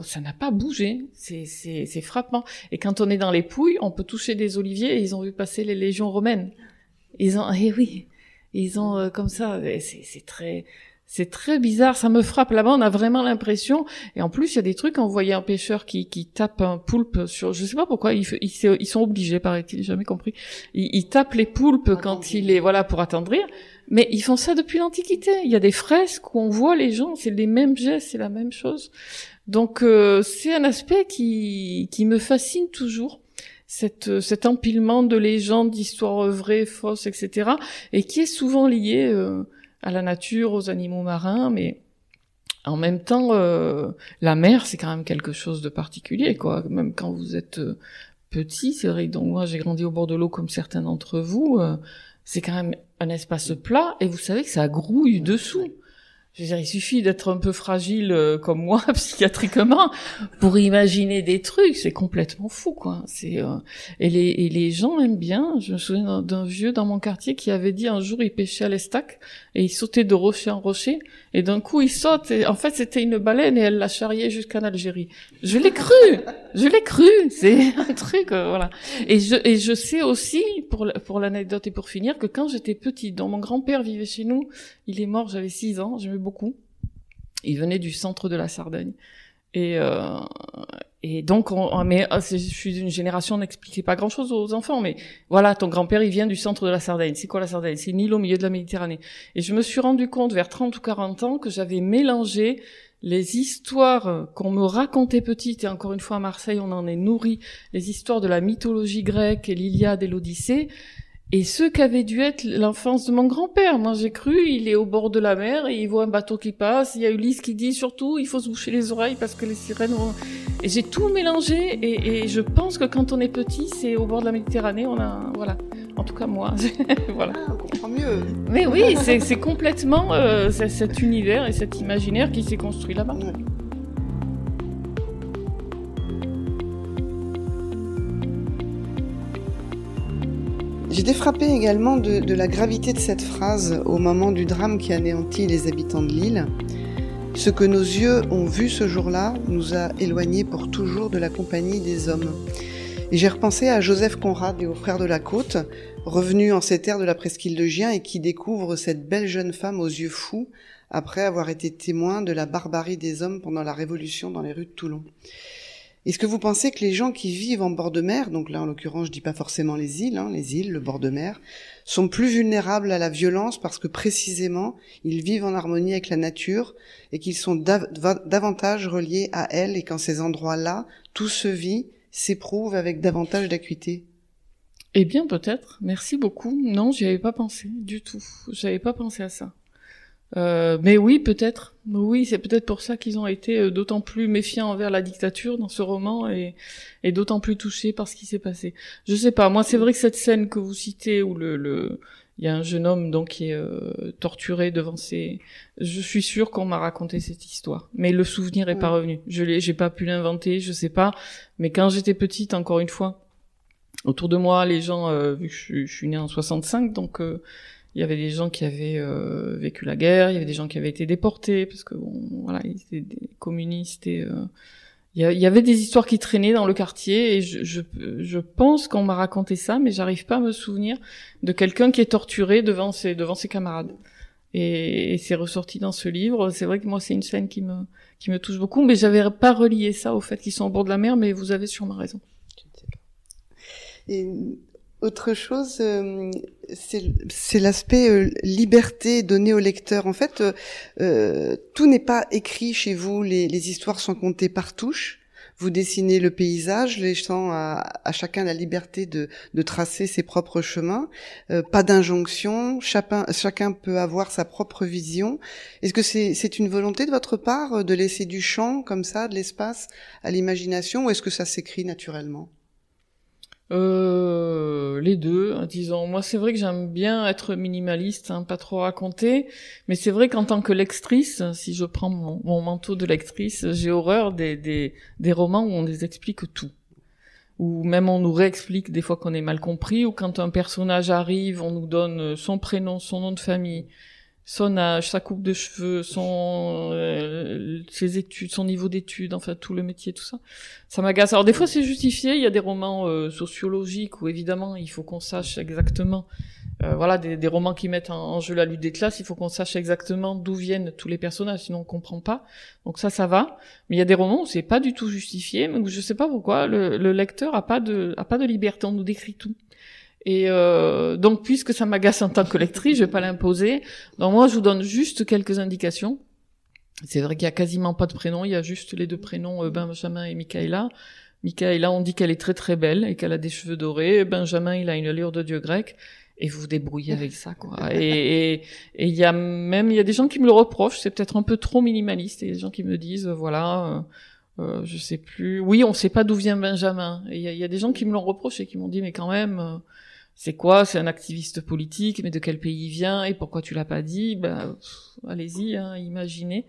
Ça n'a pas bougé, c'est frappant. Et quand on est dans les Pouilles, on peut toucher des oliviers, et ils ont vu passer les légions romaines. Ils ont comme ça, c'est très bizarre, ça me frappe. Là-bas, on a vraiment l'impression, et en plus, il y a des trucs, on voyait un pêcheur qui tape un poulpe sur, je sais pas pourquoi, ils sont obligés, paraît-il, j'ai jamais compris. Ils tapent les poulpes quand il est, voilà, pour attendrir. Mais ils font ça depuis l'Antiquité. Il y a des fresques où on voit les gens, c'est les mêmes gestes, c'est la même chose. Donc c'est un aspect qui me fascine toujours, cet empilement de légendes, d'histoires vraies, fausses, etc., et qui est souvent lié à la nature, aux animaux marins, mais en même temps, la mer, c'est quand même quelque chose de particulier, quoi. Même quand vous êtes petit, c'est vrai. Donc moi, j'ai grandi au bord de l'eau comme certains d'entre vous. C'est quand même un espace plat, et vous savez que ça grouille dessous. Je veux dire, il suffit d'être un peu fragile comme moi, psychiatriquement, pour imaginer des trucs. C'est complètement fou, quoi. Et les gens aiment bien. Je me souviens d'un vieux dans mon quartier qui avait dit un jour, il pêchait à l'Estac, et il sautait de rocher en rocher, et d'un coup, il saute, et en fait, c'était une baleine, et elle l'a charrié jusqu'en Algérie. Je l'ai cru! C'est un truc, voilà. Et je sais aussi, pour l'anecdote et pour finir, que quand j'étais petite, dont mon grand-père vivait chez nous, il est mort, j'avais 6 ans, j'aimais beaucoup. Il venait du centre de la Sardaigne. Et donc, je suis d'une génération, on n'expliquait pas grand-chose aux enfants, mais voilà, ton grand-père, il vient du centre de la Sardaigne. C'est quoi la Sardaigne? C'est une île au milieu de la Méditerranée. Et je me suis rendu compte vers 30 ou 40 ans que j'avais mélangé les histoires qu'on me racontait petite, et encore une fois à Marseille, on en est nourri, les histoires de la mythologie grecque, et l'Iliade et l'Odyssée, et ce qu'avait dû être l'enfance de mon grand-père. Moi, j'ai cru, il est au bord de la mer, et il voit un bateau qui passe, il y a Ulysse qui dit surtout, il faut se boucher les oreilles parce que les sirènes vont... Et j'ai tout mélangé, et je pense que quand on est petit, c'est au bord de la Méditerranée, voilà. En tout cas, moi, voilà. On comprend mieux. Mais oui, c'est complètement cet univers et cet imaginaire qui s'est construit là-bas. Ouais. J'étais frappée également de la gravité de cette phrase au moment du drame qui anéantit les habitants de l'île. Ce que nos yeux ont vu ce jour-là nous a éloignés pour toujours de la compagnie des hommes. Et j'ai repensé à Joseph Conrad et aux Frères de la Côte, revenus en ces terres de la presqu'île de Gien et qui découvrent cette belle jeune femme aux yeux fous après avoir été témoin de la barbarie des hommes pendant la Révolution dans les rues de Toulon. Est-ce que vous pensez que les gens qui vivent en bord de mer, donc là en l'occurrence je dis pas forcément les îles, le bord de mer, sont plus vulnérables à la violence parce que précisément ils vivent en harmonie avec la nature et qu'ils sont davantage reliés à elle et qu'en ces endroits-là, tout se vit, s'éprouve avec davantage d'acuité? Eh bien peut-être, merci beaucoup. Non, j'y avais pas pensé du tout. J'avais pas pensé à ça. Mais oui, peut-être. Oui, c'est peut-être pour ça qu'ils ont été d'autant plus méfiants envers la dictature dans ce roman et d'autant plus touchés par ce qui s'est passé. Je sais pas. Moi, c'est vrai que cette scène que vous citez où il y a un jeune homme donc qui est torturé devant ses. Je suis sûre qu'on m'a raconté cette histoire, mais le souvenir est pas revenu. J'ai pas pu l'inventer, je sais pas. Mais quand j'étais petite, encore une fois, autour de moi, les gens, vu que je suis née en 65, donc. Il y avait des gens qui avaient vécu la guerre, il y avait des gens qui avaient été déportés parce que bon, voilà, ils étaient des communistes et il y avait des histoires qui traînaient dans le quartier et je pense qu'on m'a raconté ça, mais j'arrive pas à me souvenir de quelqu'un qui est torturé devant ses camarades. Et c'est ressorti dans ce livre. C'est vrai que moi c'est une scène qui me touche beaucoup, mais j'avais pas relié ça au fait qu'ils sont au bord de la mer, mais vous avez sûrement raison. Et autre chose, c'est l'aspect liberté donnée au lecteur. En fait, tout n'est pas écrit chez vous. Les histoires sont contées par touche. Vous dessinez le paysage, laissant à chacun la liberté de tracer ses propres chemins. Pas d'injonction. Chacun peut avoir sa propre vision. Est-ce que c'est une volonté de votre part de laisser du champ comme ça, de l'espace à l'imagination, ou est-ce que ça s'écrit naturellement? Les deux, disons. Moi, c'est vrai que j'aime bien être minimaliste, pas trop raconter. Mais c'est vrai qu'en tant que lectrice, si je prends mon manteau de lectrice, j'ai horreur des romans où on nous explique tout. Ou même on nous réexplique des fois qu'on est mal compris, ou quand un personnage arrive, on nous donne son prénom, son nom de famille, son âge, sa coupe de cheveux, ses études, son niveau d'études, enfin tout le métier, tout ça. Ça m'agace. Alors des fois c'est justifié, il y a des romans sociologiques où évidemment il faut qu'on sache exactement, voilà, des romans qui mettent en jeu la lutte des classes, il faut qu'on sache exactement d'où viennent tous les personnages, sinon on comprend pas. Donc ça va. Mais il y a des romans où c'est pas du tout justifié, mais où je sais pas pourquoi le lecteur a pas de liberté, on nous décrit tout. Et donc puisque ça m'agace en tant que lectrice, je vais pas l'imposer. Donc moi je vous donne juste quelques indications. C'est vrai qu'il y a quasiment pas de prénoms, il y a juste les deux prénoms Benjamin et Michaela. Michaela, on dit qu'elle est très très belle et qu'elle a des cheveux dorés. Benjamin, il a une allure de dieu grec. Et vous vous débrouillez avec ça, quoi. Et il y a des gens qui me le reprochent, c'est peut-être un peu trop minimaliste. Et il y a des gens qui me disent, voilà, je sais plus. Oui, on sait pas d'où vient Benjamin. Et il y a des gens qui me l'ont reproché et qui m'ont dit, mais quand même, c'est quoi? C'est un activiste politique, mais de quel pays il vient? Et pourquoi tu l'as pas dit? Allez-y, imaginez.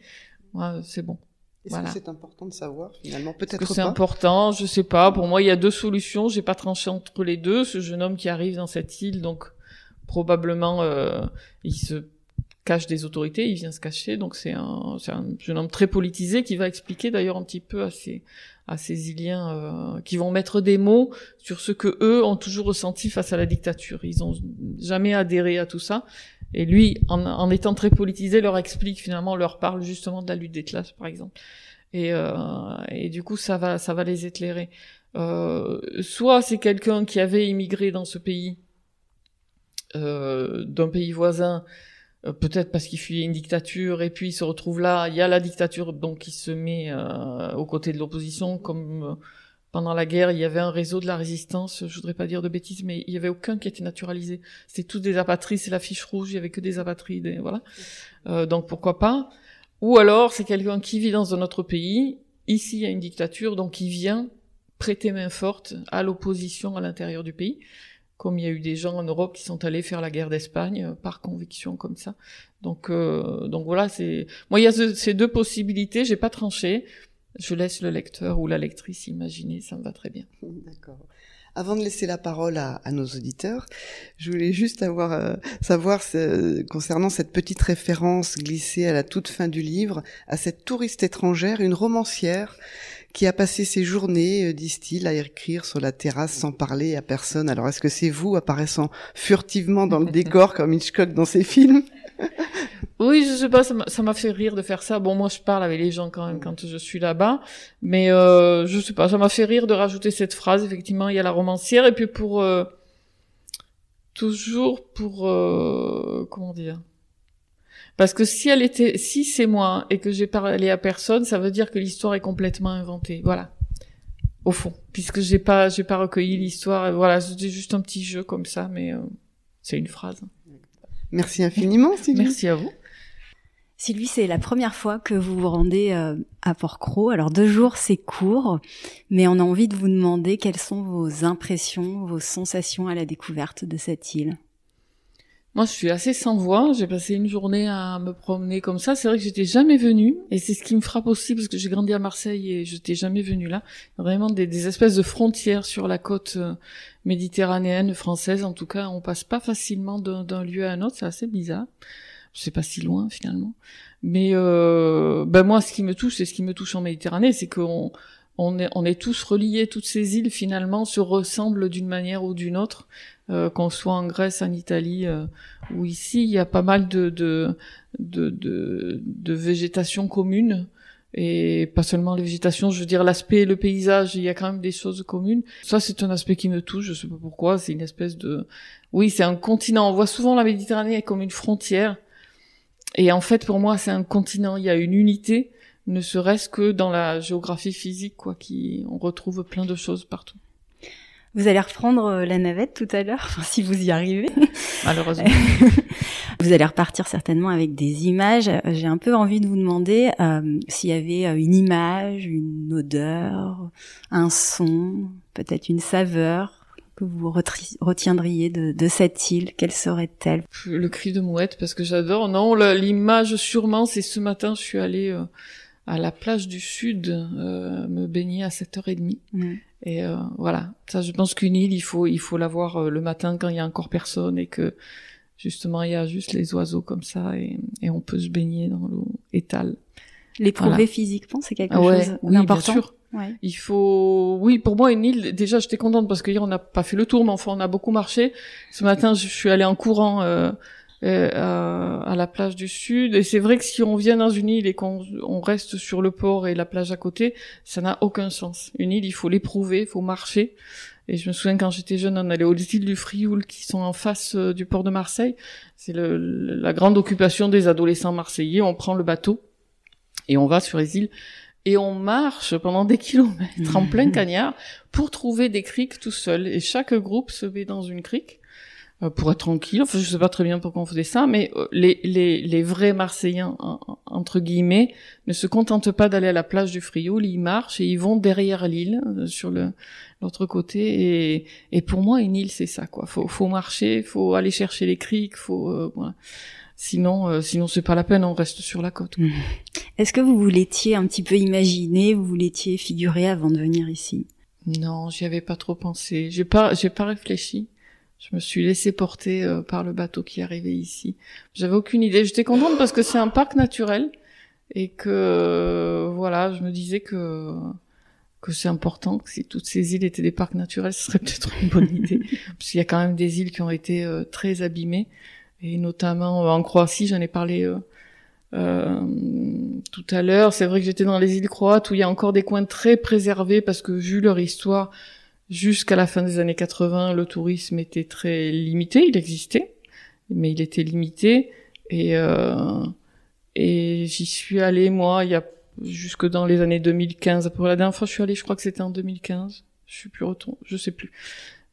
Ouais, c'est bon. Est-ce que c'est important de savoir, finalement? Peut-être pas. C'est important, je sais pas. Pour moi, il y a deux solutions. J'ai pas tranché entre les deux. Ce jeune homme qui arrive dans cette île, donc, probablement, il se cache des autorités, il vient se cacher. Donc, c'est un jeune homme très politisé qui va expliquer, d'ailleurs, un petit peu à ces Iliens qui vont mettre des mots sur ce que eux ont toujours ressenti face à la dictature. Ils ont jamais adhéré à tout ça. Et lui, en étant très politisé, leur explique finalement, leur parle justement de la lutte des classes, par exemple. Et du coup, ça va les éclairer. Soit c'est quelqu'un qui avait immigré dans ce pays, d'un pays voisin, peut-être parce qu'il fuyait une dictature, et puis il se retrouve là, il y a la dictature, donc il se met aux côtés de l'opposition, comme pendant la guerre, il y avait un réseau de la résistance, je voudrais pas dire de bêtises, mais il y avait aucun qui était naturalisé. C'était tous des apatrides, c'est la fiche rouge, il y avait que des apatrides, et voilà. Donc pourquoi pas. Ou alors, c'est quelqu'un qui vit dans un autre pays, ici il y a une dictature, donc il vient prêter main forte à l'opposition à l'intérieur du pays, comme il y a eu des gens en Europe qui sont allés faire la guerre d'Espagne par conviction comme ça. Donc voilà, moi il y a ces deux possibilités, j'ai pas tranché. Je laisse le lecteur ou la lectrice imaginer, ça me va très bien. D'accord. Avant de laisser la parole à nos auditeurs, je voulais juste savoir concernant cette petite référence glissée à la toute fin du livre, à cette touriste étrangère, une romancière qui a passé ses journées, disent-ils, à écrire sur la terrasse sans parler à personne. Alors, est-ce que c'est vous apparaissant furtivement dans le décor comme Hitchcock dans ses films? Oui, je sais pas, ça m'a fait rire de faire ça. Bon, moi, je parle avec les gens quand même quand je suis là-bas, mais je sais pas, ça m'a fait rire de rajouter cette phrase. Effectivement, il y a la romancière, et puis toujours pour comment dire? Parce que si c'est moi et que j'ai parlé à personne, ça veut dire que l'histoire est complètement inventée. Voilà. Au fond, puisque j'ai pas recueilli l'histoire. Voilà, c'était juste un petit jeu comme ça, mais c'est une phrase. Merci infiniment, Sylvie. Merci à vous. Sylvie, c'est la première fois que vous vous rendez à Port-Cros. Alors 2 jours, c'est court, mais on a envie de vous demander quelles sont vos impressions, vos sensations à la découverte de cette île. Moi, je suis assez sans voix. J'ai passé une journée à me promener comme ça. C'est vrai que j'étais jamais venue, et c'est ce qui me frappe aussi, parce que j'ai grandi à Marseille et j'étais jamais venue là. Vraiment des espèces de frontières sur la côte méditerranéenne française. En tout cas, on passe pas facilement d'un lieu à un autre. C'est assez bizarre. C'est pas si loin finalement. Mais moi, ce qui me touche, c'est ce qui me touche en Méditerranée, c'est qu'on est tous reliés. Toutes ces îles finalement se ressemblent d'une manière ou d'une autre. Qu'on soit en Grèce, en Italie ou ici, il y a pas mal de végétation commune, et pas seulement les végétations, je veux dire l'aspect, le paysage, il y a quand même des choses communes. Ça, c'est un aspect qui me touche, je sais pas pourquoi, c'est une espèce de... Oui, c'est un continent, on voit souvent la Méditerranée comme une frontière, et en fait, pour moi, c'est un continent, il y a une unité, ne serait-ce que dans la géographie physique, quoi, on retrouve plein de choses partout. Vous allez reprendre la navette tout à l'heure, enfin, si vous y arrivez. Malheureusement. Vous allez repartir certainement avec des images. J'ai un peu envie de vous demander s'il y avait une image, une odeur, un son, peut-être une saveur que vous retiendriez de cette île. Quelle serait-elle? Le cri de mouette, parce que j'adore. Non, l'image sûrement, c'est ce matin, je suis allée à la plage du Sud me baigner à 7h30. Et voilà, ça, je pense qu'une île, il faut la voir le matin quand il y a encore personne, et que justement il y a juste les oiseaux comme ça, et on peut se baigner dans l'eau étale. L'éprouver physiquement, c'est quelque chose d'important. Bien sûr. Ouais. Oui, pour moi, une île, déjà j'étais contente parce qu'hier on n'a pas fait le tour, mais enfin on a beaucoup marché. Ce matin, je suis allée en courant à la plage du Sud, et c'est vrai que si on vient dans une île et qu'on reste sur le port et la plage à côté, ça n'a aucun sens. Une île, il faut l'éprouver, il faut marcher. Et je me souviens, quand j'étais jeune, on allait aux îles du Frioul qui sont en face du port de Marseille. C'est la grande occupation des adolescents marseillais. On prend le bateau et on va sur les îles et on marche pendant des kilomètres en plein cagnard pour trouver des criques tout seul. Et chaque groupe se met dans une crique pour être tranquille. Enfin, je sais pas très bien pourquoi on faisait ça, mais les vrais Marseillais, entre guillemets, ne se contentent pas d'aller à la plage du Frioul, ils marchent et ils vont derrière l'île, sur l'autre côté, et pour moi, une île, c'est ça, quoi. Faut marcher, faut aller chercher les criques, voilà. Sinon c'est pas la peine, on reste sur la côte. Est-ce que vous l'étiez un petit peu imaginé, vous l'étiez figuré avant de venir ici? Non, j'y avais pas trop pensé. J'ai pas réfléchi. Je me suis laissée porter par le bateau qui arrivait ici. J'avais aucune idée. J'étais contente parce que c'est un parc naturel et que voilà, je me disais que c'est important, que si toutes ces îles étaient des parcs naturels, ce serait peut-être une bonne idée. Parce qu'il y a quand même des îles qui ont été très abîmées, et notamment en Croatie, j'en ai parlé tout à l'heure. C'est vrai que j'étais dans les îles croates où il y a encore des coins très préservés parce que vu leur histoire, jusqu'à la fin des années 80, le tourisme était très limité. Il existait, mais il était limité. Et j'y suis allée, moi, il y a jusque dans les années 2015. Pour la dernière fois, je suis allée, je crois que c'était en 2015. Je sais plus.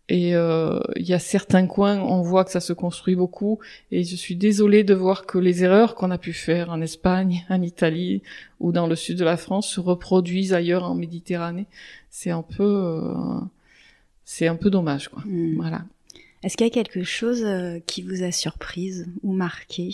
Et il y a certains coins, on voit que ça se construit beaucoup. Et je suis désolée de voir que les erreurs qu'on a pu faire en Espagne, en Italie ou dans le sud de la France se reproduisent ailleurs en Méditerranée. C'est un peu dommage, quoi. Voilà. Est-ce qu'il y a quelque chose qui vous a surprise ou marqué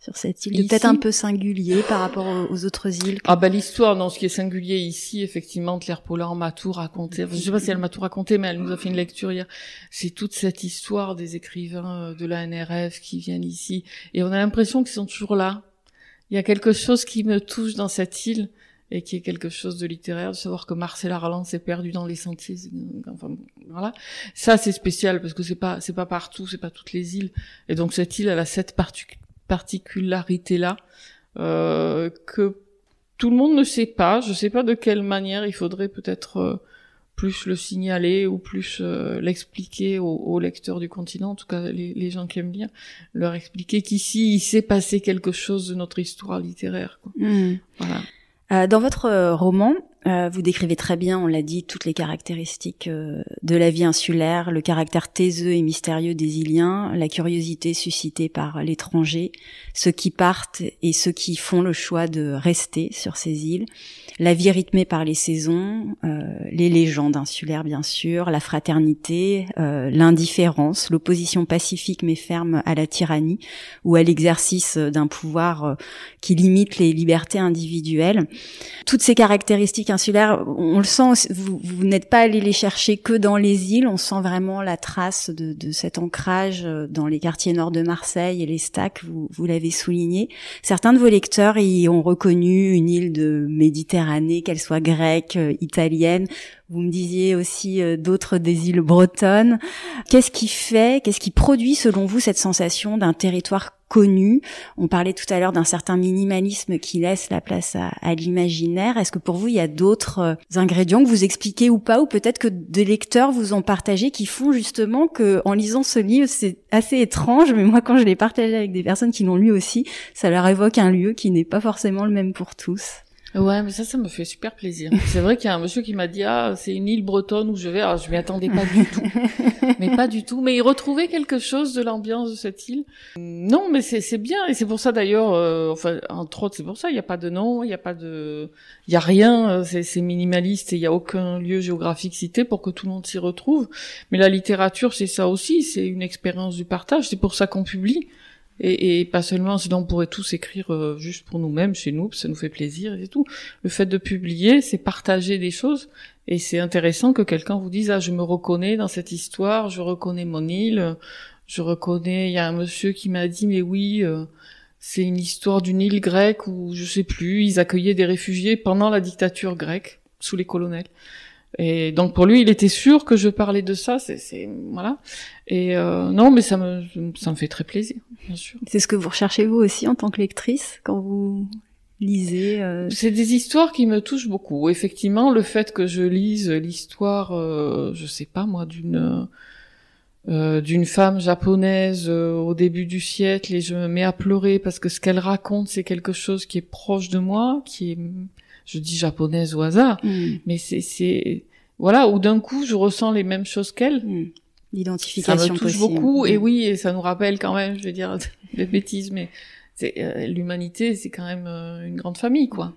sur cette île, peut-être un peu singulier par rapport aux autres îles. Ah bah l'histoire, non, ce qui est singulier ici, effectivement, Claire Pollan m'a tout raconté. Enfin, je sais pas si elle m'a tout raconté, mais elle nous a fait une lecture hier. C'est toute cette histoire des écrivains de la NRF qui viennent ici, et on a l'impression qu'ils sont toujours là. Il y a quelque chose qui me touche dans cette île, et qui est quelque chose de littéraire, de savoir que Marcel Arlan s'est perdu dans les sentiers. Enfin, voilà. Ça, c'est spécial, parce que c'est pas partout, c'est pas toutes les îles. Et donc, cette île, elle a cette particularité-là, que tout le monde ne sait pas. Je sais pas de quelle manière il faudrait peut-être plus le signaler ou plus l'expliquer aux lecteurs du continent, en tout cas les gens qui aiment lire, leur expliquer qu'ici, il s'est passé quelque chose de notre histoire littéraire, quoi. Voilà. Dans votre roman, vous décrivez très bien, on l'a dit, toutes les caractéristiques de la vie insulaire, le caractère taiseux et mystérieux des Iliens, la curiosité suscitée par l'étranger, ceux qui partent et ceux qui font le choix de rester sur ces îles, la vie rythmée par les saisons, les légendes insulaires bien sûr, la fraternité, l'indifférence, l'opposition pacifique mais ferme à la tyrannie ou à l'exercice d'un pouvoir qui limite les libertés individuelles. Toutes ces caractéristiques insulaires, on le sent, vous n'êtes pas allé les chercher que dans les îles, on sent vraiment la trace de cet ancrage dans les quartiers nord de Marseille et les stacks, vous l'avez souligné. Certains de vos lecteurs y ont reconnu une île de Méditerranée, qu'elle soit grecque, italienne. Vous me disiez aussi d'autres des îles bretonnes. Qu'est-ce qui produit selon vous cette sensation d'un territoire connu? On parlait tout à l'heure d'un certain minimalisme qui laisse la place à l'imaginaire. Est-ce que pour vous, il y a d'autres ingrédients que vous expliquez ou pas, ou peut-être que des lecteurs vous ont partagé qui font justement que, en lisant ce livre, c'est assez étrange, mais moi, quand je l'ai partagé avec des personnes qui l'ont lu aussi, ça leur évoque un lieu qui n'est pas forcément le même pour tous. Ouais, mais ça me fait super plaisir. C'est vrai qu'il y a un monsieur qui m'a dit, c'est une île bretonne où je vais. Alors, je m'y attendais pas du tout. Mais pas du tout. Mais il retrouvait quelque chose de l'ambiance de cette île. Non, mais c'est bien. Et c'est pour ça d'ailleurs, enfin, entre autres, c'est pour ça, il n'y a pas de nom, il y a rien, c'est minimaliste et il n'y a aucun lieu géographique cité pour que tout le monde s'y retrouve. Mais la littérature, c'est ça aussi, c'est une expérience du partage. C'est pour ça qu'on publie. Et pas seulement, sinon on pourrait tous écrire juste pour nous-mêmes, chez nous, ça nous fait plaisir et tout. Le fait de publier, c'est partager des choses, et c'est intéressant que quelqu'un vous dise, je me reconnais dans cette histoire, je reconnais mon île, il y a un monsieur qui m'a dit, mais oui, c'est une histoire d'une île grecque où, je sais plus, ils accueillaient des réfugiés pendant la dictature grecque, sous les colonels. Et donc pour lui, il était sûr que je parlais de ça, c'est voilà. Et non, mais ça me fait très plaisir, bien sûr. C'est ce que vous recherchez vous aussi en tant que lectrice quand vous lisez C'est des histoires qui me touchent beaucoup. Effectivement, le fait que je lise l'histoire, je sais pas moi, d'une femme japonaise au début du siècle, et je me mets à pleurer parce que ce qu'elle raconte, c'est quelque chose qui est proche de moi, qui est, je dis japonaise au hasard, mais c'est voilà, où d'un coup je ressens les mêmes choses qu'elle. L'identification ça me touche possible. beaucoup, et oui, et ça nous rappelle quand même, je vais dire des bêtises, mais l'humanité, c'est quand même une grande famille, quoi.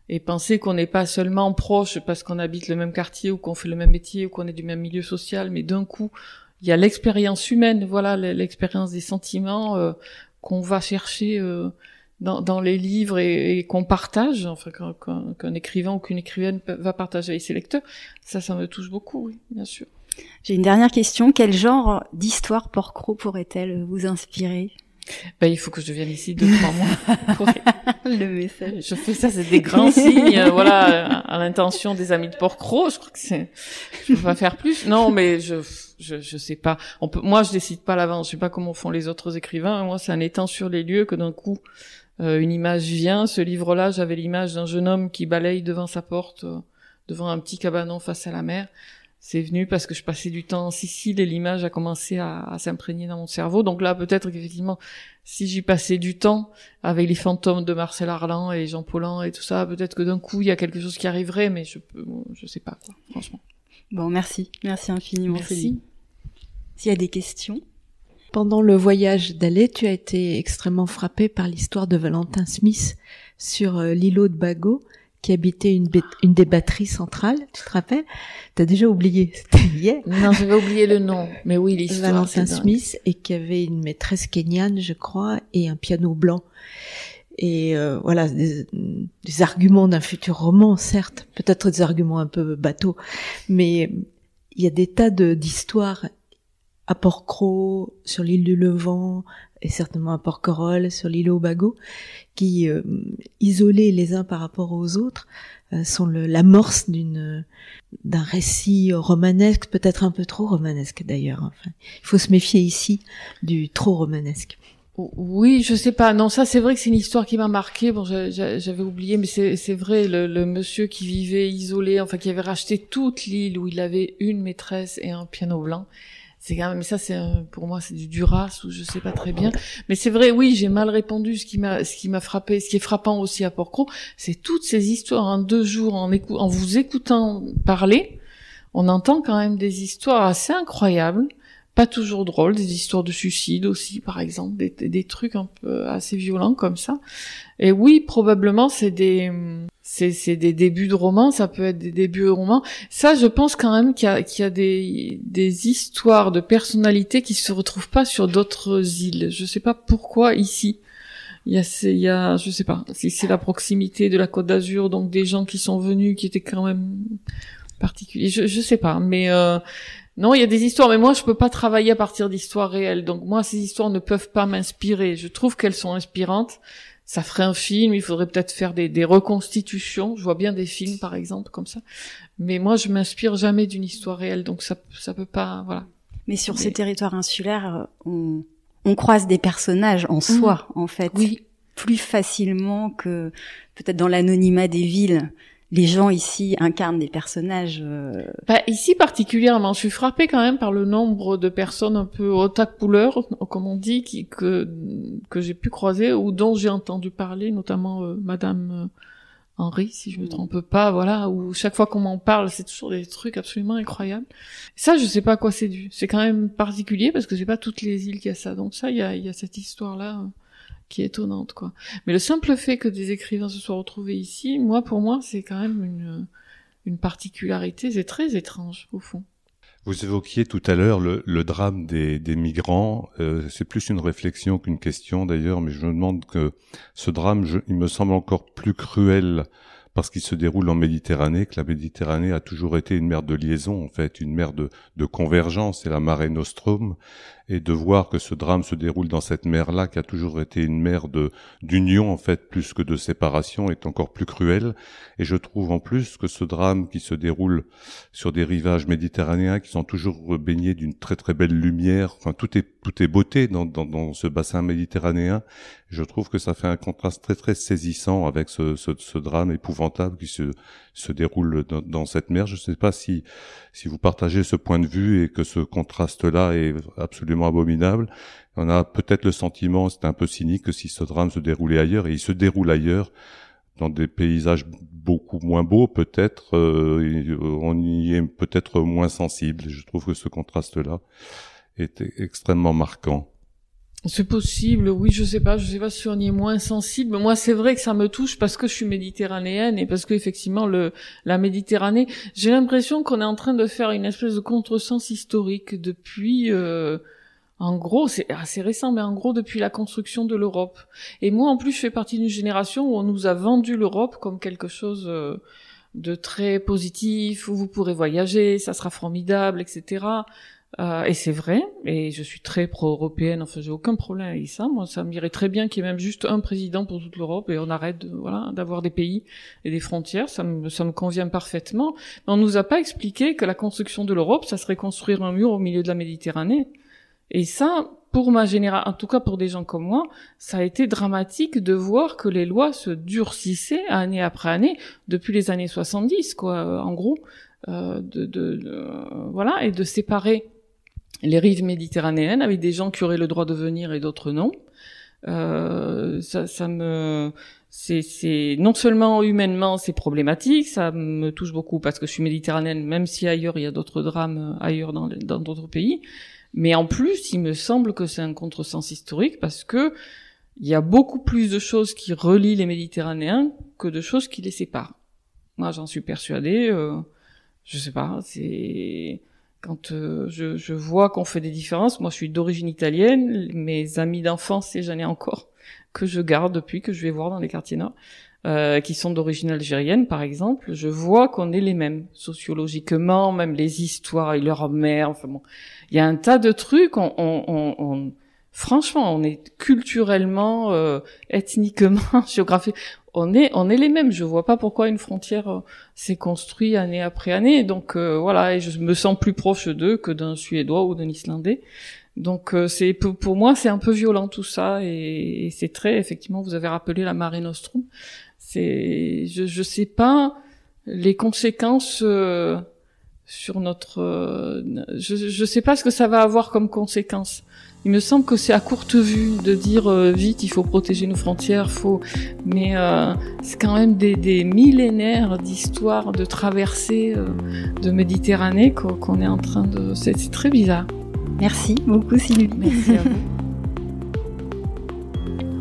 Et penser qu'on n'est pas seulement proche parce qu'on habite le même quartier ou qu'on fait le même métier ou qu'on est du même milieu social, mais d'un coup, il y a l'expérience humaine, voilà, l'expérience des sentiments qu'on va chercher dans les livres et qu'on partage, enfin qu'un écrivain ou qu'une écrivaine va partager avec ses lecteurs. Ça me touche beaucoup, oui, bien sûr. J'ai une dernière question. Quel genre d'histoire Porquerolles pourrait-elle vous inspirer? Il faut que je vienne ici 2-3 mois. Le message. Je fais ça, c'est des grands signes, voilà, à l'intention des amis de Porquerolles. Je crois que je peux pas faire plus. Non, mais je sais pas. Moi, je décide pas à l'avance. Je sais pas comment font les autres écrivains. Moi, c'est en étant sur les lieux que d'un coup, une image vient. Ce livre-là, j'avais l'image d'un jeune homme qui balaye devant sa porte, devant un petit cabanon face à la mer. C'est venu parce que je passais du temps en Sicile et l'image a commencé à s'imprégner dans mon cerveau. Donc là, peut-être qu'effectivement, si j'y passais du temps avec les fantômes de Marcel Arlan et Jean Paulhan et tout ça, peut-être que d'un coup, il y a quelque chose qui arriverait, mais je sais pas, quoi, franchement. Bon, merci. Merci infiniment. Merci. S'il y a des questions. Pendant le voyage d'Alais, tu as été extrêmement frappé par l'histoire de Valentin Smith sur l'îlot de Bagot. qui habitait une des batteries centrales, tu te rappelles? T'as déjà oublié, c'était hier. Non, j'avais oublié le nom, mais oui, l'histoire. Valentin Smith, et qui avait une maîtresse kenyane, je crois, et un piano blanc. Et voilà, des arguments d'un futur roman, certes, peut-être des arguments un peu bateaux, mais il y a des tas d'histoires à Port-Cros, sur l'île du Levant, et certainement à Porquerolles, sur l'île Obago, qui, isolés les uns par rapport aux autres, sont l'amorce d'un récit romanesque, peut-être un peu trop romanesque d'ailleurs. Enfin, il faut se méfier ici du trop romanesque. Oui, je sais pas. Non, ça c'est vrai que c'est une histoire qui m'a marqué. Bon, j'avais oublié, mais c'est vrai, le monsieur qui vivait isolé, enfin qui avait racheté toute l'île où il avait une maîtresse et un piano blanc. C'est quand même, mais ça c'est pour moi c'est du Duras ou je sais pas très bien. Mais c'est vrai, oui, j'ai mal répondu. Ce qui m'a frappé, ce qui est frappant aussi à Port-Cros, c'est toutes ces histoires. En 2 jours, en vous écoutant parler, on entend quand même des histoires assez incroyables. Pas toujours drôles, des histoires de suicide aussi, par exemple, des trucs un peu assez violents comme ça. Et oui, probablement c'est des débuts de romans, ça peut être des débuts de romans. Ça, je pense quand même qu'il y a des histoires de personnalités qui se retrouvent pas sur d'autres îles. Je sais pas pourquoi ici. Il y a, je sais pas, si c'est la proximité de la Côte d'Azur, donc des gens qui sont venus, qui étaient quand même particuliers. Je sais pas, mais non, il y a des histoires, mais moi, je peux pas travailler à partir d'histoires réelles. Donc, moi, ces histoires ne peuvent pas m'inspirer. Je trouve qu'elles sont inspirantes. Ça ferait un film, il faudrait peut-être faire des reconstitutions. Je vois bien des films, par exemple, comme ça. Mais moi, je m'inspire jamais d'une histoire réelle. Donc, ça peut pas, voilà. Mais sur ces territoires insulaires, on croise des personnages en soi, en fait. Oui. Plus facilement que peut-être dans l'anonymat des villes. Les gens ici incarnent des personnages. Ici particulièrement, je suis frappée quand même par le nombre de personnes un peu otak couleur, comme on dit, que j'ai pu croiser ou dont j'ai entendu parler, notamment Madame Henry, si je me trompe pas, voilà, où chaque fois qu'on m'en parle, c'est toujours des trucs absolument incroyables. Ça, je sais pas à quoi c'est dû. C'est quand même particulier parce que c'est pas toutes les îles qui a ça. Donc ça, il y a cette histoire-là. Qui est étonnante, quoi. Mais le simple fait que des écrivains se soient retrouvés ici, pour moi, c'est quand même une particularité. C'est très étrange, au fond. Vous évoquiez tout à l'heure le drame des migrants. C'est plus une réflexion qu'une question, d'ailleurs, mais je me demande que ce drame, il me semble encore plus cruel parce qu'il se déroule en Méditerranée, que la Méditerranée a toujours été une mer de liaison, en fait, une mer de convergence, c'est la Mare Nostrum, et de voir que ce drame se déroule dans cette mer-là, qui a toujours été une mer d'union, en fait, plus que de séparation, est encore plus cruel. Et je trouve en plus que ce drame qui se déroule sur des rivages méditerranéens qui sont toujours baignés d'une très très belle lumière, enfin, tout est beauté dans ce bassin méditerranéen. Je trouve que ça fait un contraste très très saisissant avec ce drame épouvantable qui se déroule dans cette mer. Je ne sais pas si vous partagez ce point de vue et que ce contraste-là est absolument abominable. On a peut-être le sentiment, c'est un peu cynique, que si ce drame se déroulait ailleurs, et il se déroule ailleurs, dans des paysages beaucoup moins beaux, peut-être, on y est peut-être moins sensible. Je trouve que ce contraste-là est extrêmement marquant. C'est possible, oui, je sais pas si on y est moins sensible. Moi, c'est vrai que ça me touche parce que je suis méditerranéenne et parce que effectivement la Méditerranée, j'ai l'impression qu'on est en train de faire une espèce de contresens historique depuis en gros, c'est assez récent, mais en gros depuis la construction de l'Europe. Et moi, en plus, je fais partie d'une génération où on nous a vendu l'Europe comme quelque chose de très positif, où vous pourrez voyager, ça sera formidable, etc. Et c'est vrai, et je suis très pro-européenne, enfin j'ai aucun problème avec ça. Moi, ça m'irait très bien qu'il y ait même juste un président pour toute l'Europe et on arrête d'avoir des pays et des frontières, ça me convient parfaitement. Mais on nous a pas expliqué que la construction de l'Europe, ça serait construire un mur au milieu de la Méditerranée. Et ça, pour ma génération, en tout cas pour des gens comme moi, ça a été dramatique de voir que les lois se durcissaient année après année depuis les années 70, quoi, en gros, voilà, et de séparer les rives méditerranéennes avec des gens qui auraient le droit de venir et d'autres non. C'est non seulement humainement c'est problématique, ça me touche beaucoup parce que je suis méditerranéenne, même si ailleurs il y a d'autres drames ailleurs dans d'autres pays. Mais en plus, il me semble que c'est un contresens historique parce que il y a beaucoup plus de choses qui relient les Méditerranéens que de choses qui les séparent. Moi, j'en suis persuadée. Je sais pas, c'est quand je vois qu'on fait des différences. Moi, je suis d'origine italienne. Mes amis d'enfance, et j'en ai encore, que je garde depuis, que je vais voir dans les quartiers nord, qui sont d'origine algérienne, par exemple. Je vois qu'on est les mêmes, sociologiquement, même les histoires et leur mère. Enfin bon, il y a un tas de trucs. Franchement, on est culturellement, ethniquement, géographiquement, on est les mêmes. Je vois pas pourquoi une frontière s'est construite année après année. Donc voilà, et je me sens plus proche d'eux que d'un Suédois ou d'un Islandais. Donc c'est pour moi c'est un peu violent tout ça, et c'est très, effectivement, vous avez rappelé la Mare Nostrum. C'est je sais pas les conséquences sur notre je sais pas ce que ça va avoir comme conséquences. Il me semble que c'est à courte vue de dire vite il faut protéger nos frontières, mais c'est quand même des millénaires d'histoire de traversée de Méditerranée qu'on est en train de. C'est très bizarre. Merci beaucoup Sylvie. Merci à vous.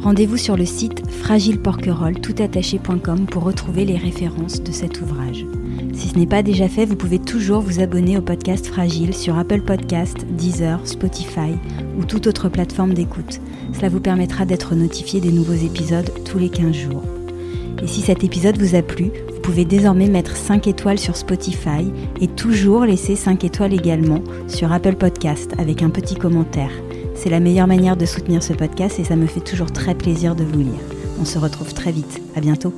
Rendez-vous sur le site fragileporquerolles.toutattaché.com pour retrouver les références de cet ouvrage. Si ce n'est pas déjà fait, vous pouvez toujours vous abonner au podcast Fragile sur Apple Podcasts, Deezer, Spotify ou toute autre plateforme d'écoute. Cela vous permettra d'être notifié des nouveaux épisodes tous les 15 jours. Et si cet épisode vous a plu, vous pouvez désormais mettre 5 étoiles sur Spotify et toujours laisser 5 étoiles également sur Apple Podcasts avec un petit commentaire. C'est la meilleure manière de soutenir ce podcast et ça me fait toujours très plaisir de vous lire. On se retrouve très vite. À bientôt.